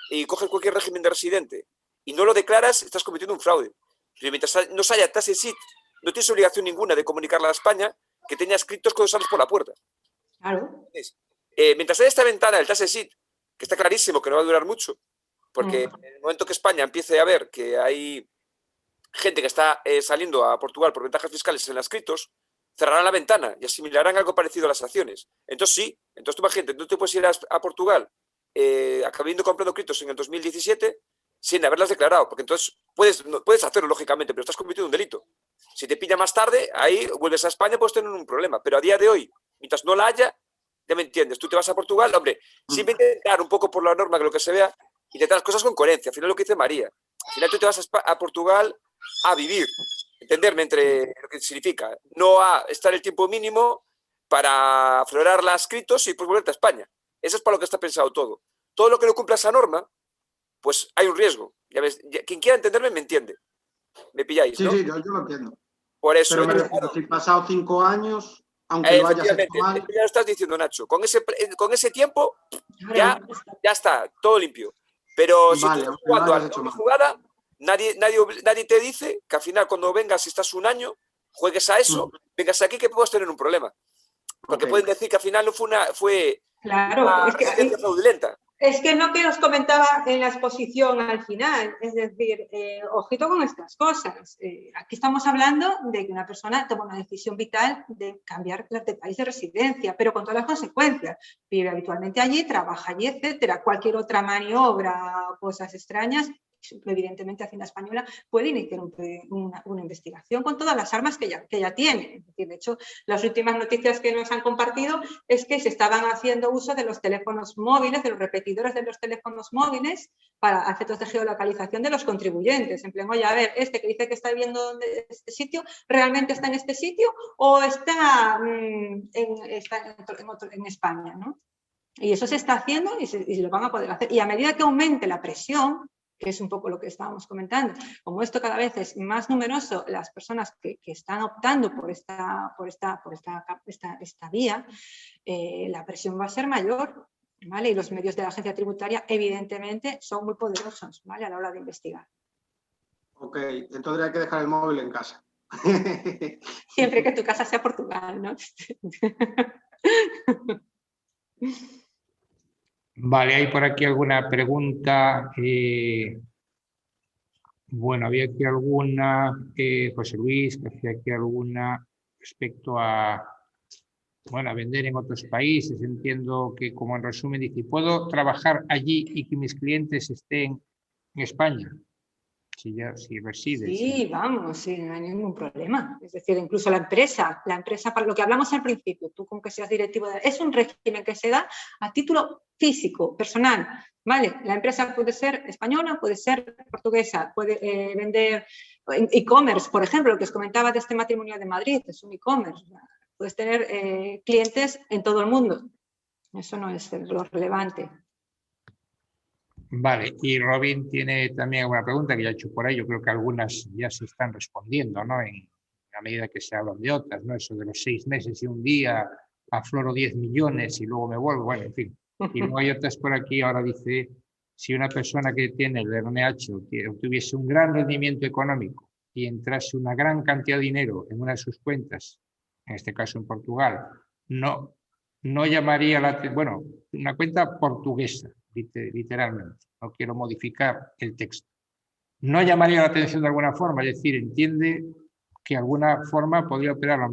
y coges cualquier régimen de residente y no lo declaras, estás cometiendo un fraude. Pero mientras no haya tax exit, no tienes obligación ninguna de comunicarle a España que tenías criptos cuando sales por la puerta. Claro. Mientras haya esta ventana del tax exit, que está clarísimo que no va a durar mucho, porque en el momento que España empiece a ver que hay gente que está saliendo a Portugal por ventajas fiscales en las criptos, cerrarán la ventana y asimilarán algo parecido a las acciones. Entonces sí, entonces tú imagínate, no te puedes ir a Portugal habiendo comprado criptos en el 2017 sin haberlas declarado, porque entonces puedes hacerlo lógicamente, pero estás cometiendo un delito. Si te pilla más tarde, ahí vuelves a España, puedes tener un problema, pero a día de hoy, mientras no la haya, ya me entiendes, tú te vas a Portugal, hombre, siempre intentar un poco por la norma que lo que se vea, intentar las cosas con coherencia, al final lo que dice María, al final tú te vas a Portugal a vivir, entenderme entre lo que significa, no a estar el tiempo mínimo para aflorar las criptos y pues volverte a España. Eso es para lo que está pensado todo. Todo lo que no cumpla esa norma, pues hay un riesgo. Ya ves, quien quiera entenderme me entiende. ¿Me pilláis? Sí, ¿no? sí, yo lo entiendo. Por eso. Pero me refiero, si pasado 5 años, aunque lo hayas hecho mal... Ya lo estás diciendo, Nacho. Con ese tiempo ya está, todo limpio. Pero si Vale, tú estás aunque no jugando a hayas la hecho misma más. jugada, nadie te dice que al final cuando vengas, si estás un año, juegues a eso, vengas aquí que puedes tener un problema. Porque pueden decir que al final no fue Claro, una es que residencia fraudulenta. es que lo que os comentaba en la exposición al final, es decir, ojito con estas cosas. Aquí estamos hablando de que una persona toma una decisión vital de cambiar de país de residencia, pero con todas las consecuencias. Vive habitualmente allí, trabaja allí, etcétera. Cualquier otra maniobra, cosas extrañas, evidentemente Hacienda Española puede iniciar una investigación con todas las armas que ya tiene. Es decir, de hecho, las últimas noticias que nos han compartido es que se estaban haciendo uso de los teléfonos móviles, de los repetidores de los teléfonos móviles para efectos de geolocalización de los contribuyentes. En plan, oye, a ver, este que dice que está viviendo en este sitio, ¿realmente está en este sitio o está en España, ¿no? Y eso se está haciendo y lo van a poder hacer. Y a medida que aumente la presión, que es un poco lo que estábamos comentando, como esto cada vez es más numeroso, las personas que están optando por esta vía, la presión va a ser mayor, ¿vale? Y los medios de la agencia tributaria, evidentemente, son muy poderosos, ¿vale? A la hora de investigar. Ok, entonces hay que dejar el móvil en casa. Siempre que tu casa sea Portugal, ¿no? Vale, hay por aquí alguna pregunta. Bueno, había aquí alguna, José Luis, que hacía aquí alguna respecto a, bueno, a vender en otros países. Entiendo que, como en resumen, dice, ¿puedo trabajar allí y que mis clientes estén en España? Si resides. Sí, vamos, sí, no hay ningún problema. Es decir, incluso la empresa, para lo que hablamos al principio, tú con que seas directivo, es un régimen que se da a título físico, personal, ¿vale? La empresa puede ser española, puede ser portuguesa, puede vender e-commerce, por ejemplo, lo que os comentaba de este matrimonio de Madrid, es un e-commerce. Puedes tener clientes en todo el mundo. Eso no es lo relevante. Vale, y Robin tiene también alguna pregunta que ya he hecho por ahí. Yo creo que algunas ya se están respondiendo, ¿no? En la medida que se hablan de otras, ¿no? Eso de los 6 meses y un día, afloro 10 millones y luego me vuelvo, bueno, en fin. Y luego hay otras por aquí, ahora dice, si una persona que tiene el RNH tuviese un gran rendimiento económico y entrase una gran cantidad de dinero en una de sus cuentas, en este caso en Portugal, no llamaría bueno, una cuenta portuguesa, literalmente, no quiero modificar el texto. No llamaría la atención de alguna forma, es decir, entiende que de alguna forma podría operar la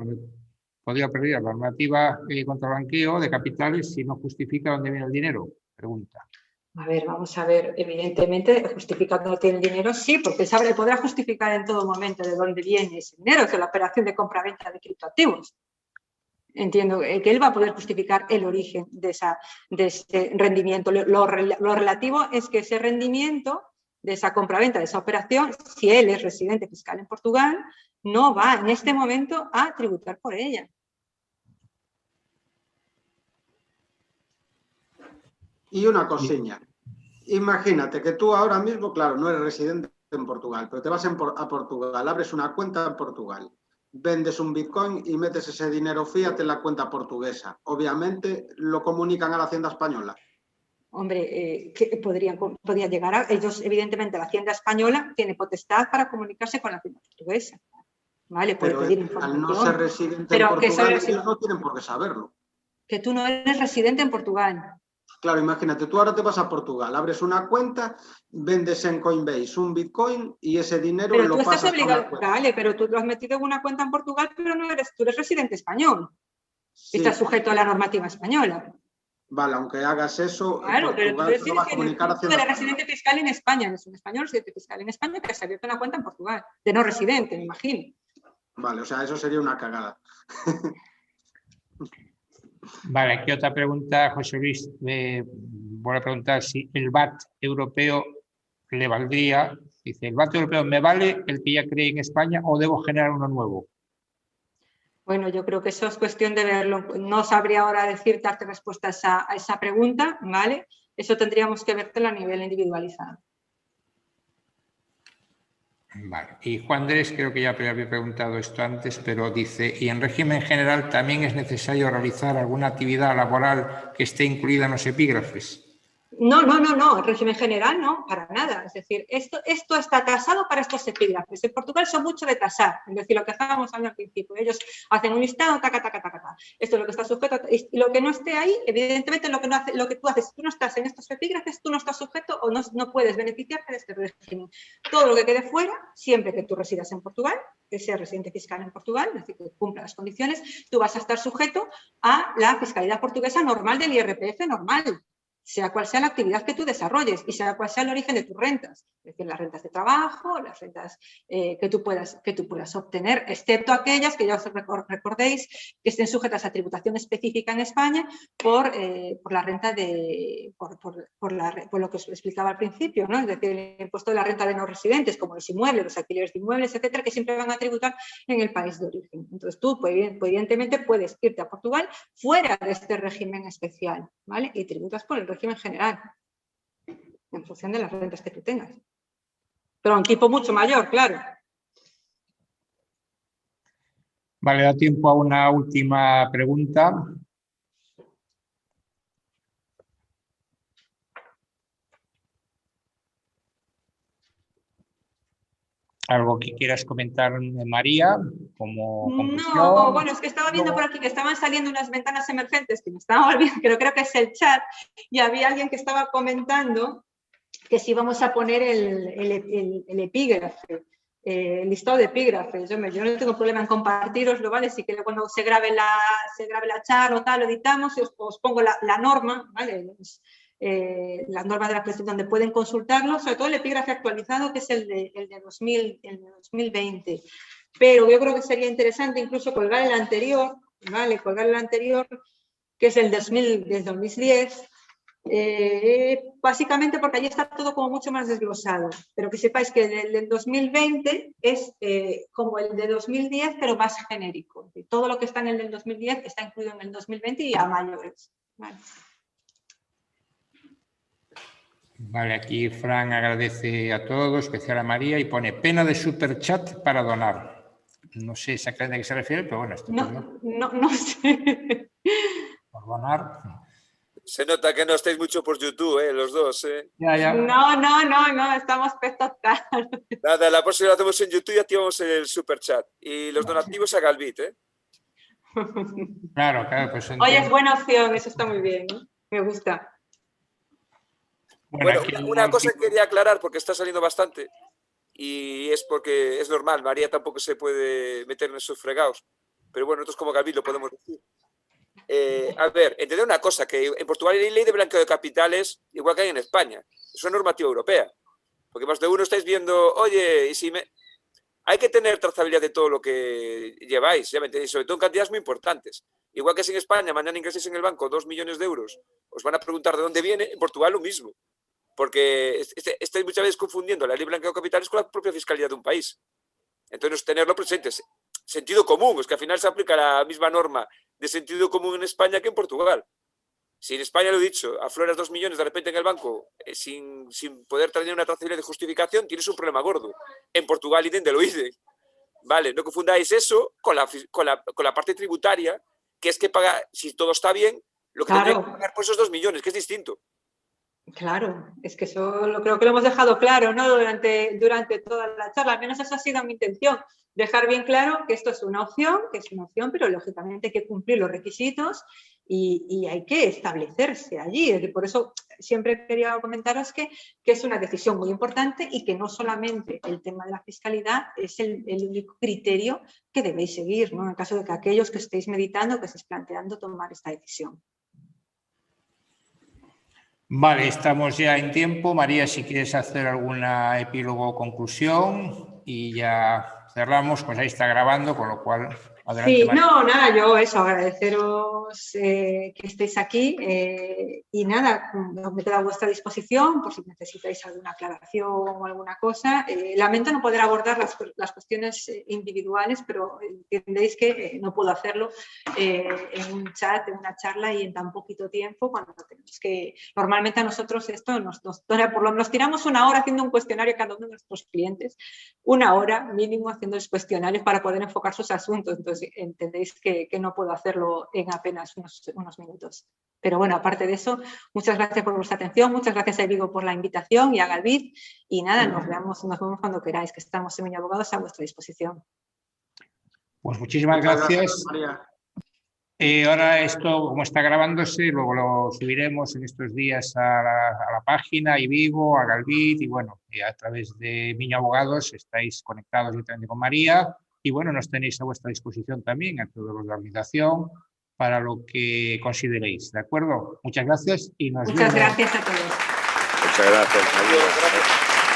normativa contra blanqueo de capitales si no justifica dónde viene el dinero. Pregunta. A ver, vamos a ver, evidentemente, justificando que tiene el dinero, sí, porque podrá justificar en todo momento de dónde viene ese dinero, de la operación de compra-venta de criptoactivos. Entiendo que él va a poder justificar el origen de ese rendimiento. Lo relativo es que ese rendimiento de esa compraventa, de esa operación, si él es residente fiscal en Portugal, no va en este momento a tributar por ella. Y una cosilla. Imagínate que tú ahora mismo, claro, no eres residente en Portugal, pero te vas a Portugal, abres una cuenta en Portugal, vendes un Bitcoin y metes ese dinero fiat en la cuenta portuguesa. Obviamente lo comunican a la Hacienda Española. Hombre, que podría llegar a ellos, evidentemente la Hacienda Española tiene potestad para comunicarse con la Hacienda portuguesa. ¿Vale? Puede Pero pedir información. al no ser residente en Portugal, ellos no tienen por qué saberlo. Que tú no eres residente en Portugal. Claro, imagínate, tú ahora te vas a Portugal, abres una cuenta, vendes en Coinbase un Bitcoin y ese dinero pero lo tú estás pasas obligado, por la cuenta. vale, pero tú lo has metido en una cuenta en Portugal, pero tú eres residente español. Sí. Estás sujeto a la normativa española. Vale, aunque hagas eso, claro, pero tú Portugal lo va a comunicar tú eres residente fiscal en España, no es un español residente fiscal en España que has abierto una cuenta en Portugal, de no residente, me imagino. Vale, o sea, eso sería una cagada. Vale, aquí otra pregunta, José Luis. Voy a preguntar si el VAT europeo le valdría. Dice, ¿el VAT europeo me vale el que ya creé en España o debo generar uno nuevo? Bueno, yo creo que eso es cuestión de verlo. No sabría ahora darte respuesta a esa pregunta, ¿vale? Eso tendríamos que verlo a nivel individualizado. Vale. Y Juan Andrés, creo que ya había preguntado esto antes, pero dice, ¿y en régimen general también es necesario realizar alguna actividad laboral que esté incluida en los epígrafes? No, el régimen general no, para nada. Es decir, esto está tasado para estos epígrafes. En Portugal son mucho de tasar, es decir, lo que estábamos hablando al principio. Ellos hacen un listado, taca. Esto es lo que está sujeto, y lo que no esté ahí, evidentemente lo que tú haces, tú no estás en estos epígrafes, tú no estás sujeto o no puedes beneficiarte de este régimen. Todo lo que quede fuera, siempre que tú residas en Portugal, que seas residente fiscal en Portugal, es decir, que cumpla las condiciones, tú vas a estar sujeto a la fiscalidad portuguesa normal del IRPF normal, sea cual sea la actividad que tú desarrolles y sea cual sea el origen de tus rentas, es decir, las rentas de trabajo, las rentas que tú puedas obtener, excepto aquellas que ya os recordéis que estén sujetas a tributación específica en España por la renta por lo que os explicaba al principio, ¿no? Es decir, el impuesto de la renta de no residentes, como los inmuebles, los alquileres de inmuebles, etcétera, que siempre van a tributar en el país de origen. Entonces tú, pues, evidentemente, puedes irte a Portugal fuera de este régimen especial, ¿vale? Y tributas por el régimen general, en función de las rentas que tú tengas. Pero a un tipo mucho mayor, claro. Vale, da tiempo a una última pregunta. ¿Algo que quieras comentar, María, como conclusión? No, bueno, es que estaba viendo por aquí que estaban saliendo unas ventanas emergentes que me estaban olvidando, pero creo que es el chat, y había alguien que estaba comentando que si vamos a poner el epígrafe, el listado de epígrafes. Yo no tengo problema en compartiroslo, ¿vale? Si que cuando se grabe la charla o tal, lo editamos y os pongo la norma, ¿vale? Las normas de la Constitución donde pueden consultarlo, sobre todo el epígrafe actualizado, que es el de 2020. Pero yo creo que sería interesante incluso colgar el anterior, ¿vale? Colgar el anterior, que es el del 2010, básicamente porque allí está todo como mucho más desglosado, pero que sepáis que el del 2020 es como el de 2010, pero más genérico. Es decir, todo lo que está en el del 2010 está incluido en el 2020 y a mayores. Vale. Vale, aquí Fran agradece a todos, especial a María, y pone pena de superchat para donar. No sé exactamente a qué se refiere, pero bueno, no sé. Por donar. Se nota que no estáis mucho por YouTube, los dos, Ya. No, estamos total. Nada, la próxima lo hacemos en YouTube y activamos el superchat. Y los donativos a Galbit, Claro, pues Oye, es buena opción, eso está muy bien, ¿no? Me gusta. Bueno, una cosa que quería aclarar, porque está saliendo bastante, y es porque es normal, María tampoco se puede meter en esos fregados, pero bueno, nosotros como Galbit lo podemos decir. A ver, entender una cosa, que en Portugal hay ley de blanqueo de capitales, igual que hay en España. Es una normativa europea. Porque más de uno estáis viendo, oye, y si hay que tener trazabilidad de todo lo que lleváis, ya me entendéis, sobre todo en cantidades muy importantes. Igual que si en España mañana ingreséis en el banco 2 millones de euros, os van a preguntar de dónde viene, en Portugal lo mismo. Porque estáis muchas veces confundiendo la ley de blanqueo de capitales con la propia fiscalidad de un país. Entonces, tenerlo presente. Sentido común, es que al final se aplica la misma norma de sentido común en España que en Portugal. Si en España, lo he dicho, afloras 2 millones de repente en el banco sin poder tener una trazabilidad de justificación, tienes un problema gordo. En Portugal, idem de lo idem. Vale, no confundáis eso con la parte tributaria, que es que paga, si todo está bien, lo que tendría que pagar por esos 2 millones, que es distinto. Claro, es que eso creo que lo hemos dejado claro, ¿no? Durante toda la charla, al menos esa ha sido mi intención, dejar bien claro que esto es una opción, pero lógicamente hay que cumplir los requisitos y hay que establecerse allí. Por eso siempre quería comentaros que es una decisión muy importante y que no solamente el tema de la fiscalidad es el único criterio que debéis seguir, ¿no? En caso de que aquellos que estéis meditando, que estéis planteando tomar esta decisión. Vale, estamos ya en tiempo. María, si quieres hacer alguna epílogo o conclusión y ya cerramos, pues ahí está grabando, con lo cual... Adelante, sí, María. no, nada, yo eso, agradeceros que estéis aquí y nada, me quedo a vuestra disposición por si necesitáis alguna aclaración o alguna cosa. Lamento no poder abordar las cuestiones individuales, pero entendéis que no puedo hacerlo en un chat, en una charla y en tan poquito tiempo cuando tenemos que... Normalmente a nosotros esto nos tiramos una hora haciendo un cuestionario a cada uno de nuestros clientes, una hora mínimo haciendo los cuestionarios para poder enfocar sus asuntos. Entonces, entendéis que no puedo hacerlo en apenas apenas unos minutos. Pero bueno, aparte de eso, muchas gracias por vuestra atención, muchas gracias a Vigo por la invitación y a Galvid. Y nada, nos vemos cuando queráis, que estamos en Miño Abogados a vuestra disposición. Pues muchísimas gracias. María. Ahora esto, como está grabándose, luego lo subiremos en estos días a la página, a Vigo, a Galvid, y bueno, a través de Miño Abogados estáis conectados directamente con María, y bueno, nos tenéis a vuestra disposición también, a todos los de la organización, para lo que consideréis, ¿de acuerdo? Muchas gracias y nos vemos. Muchas gracias a todos. Muchas gracias. Adiós, gracias.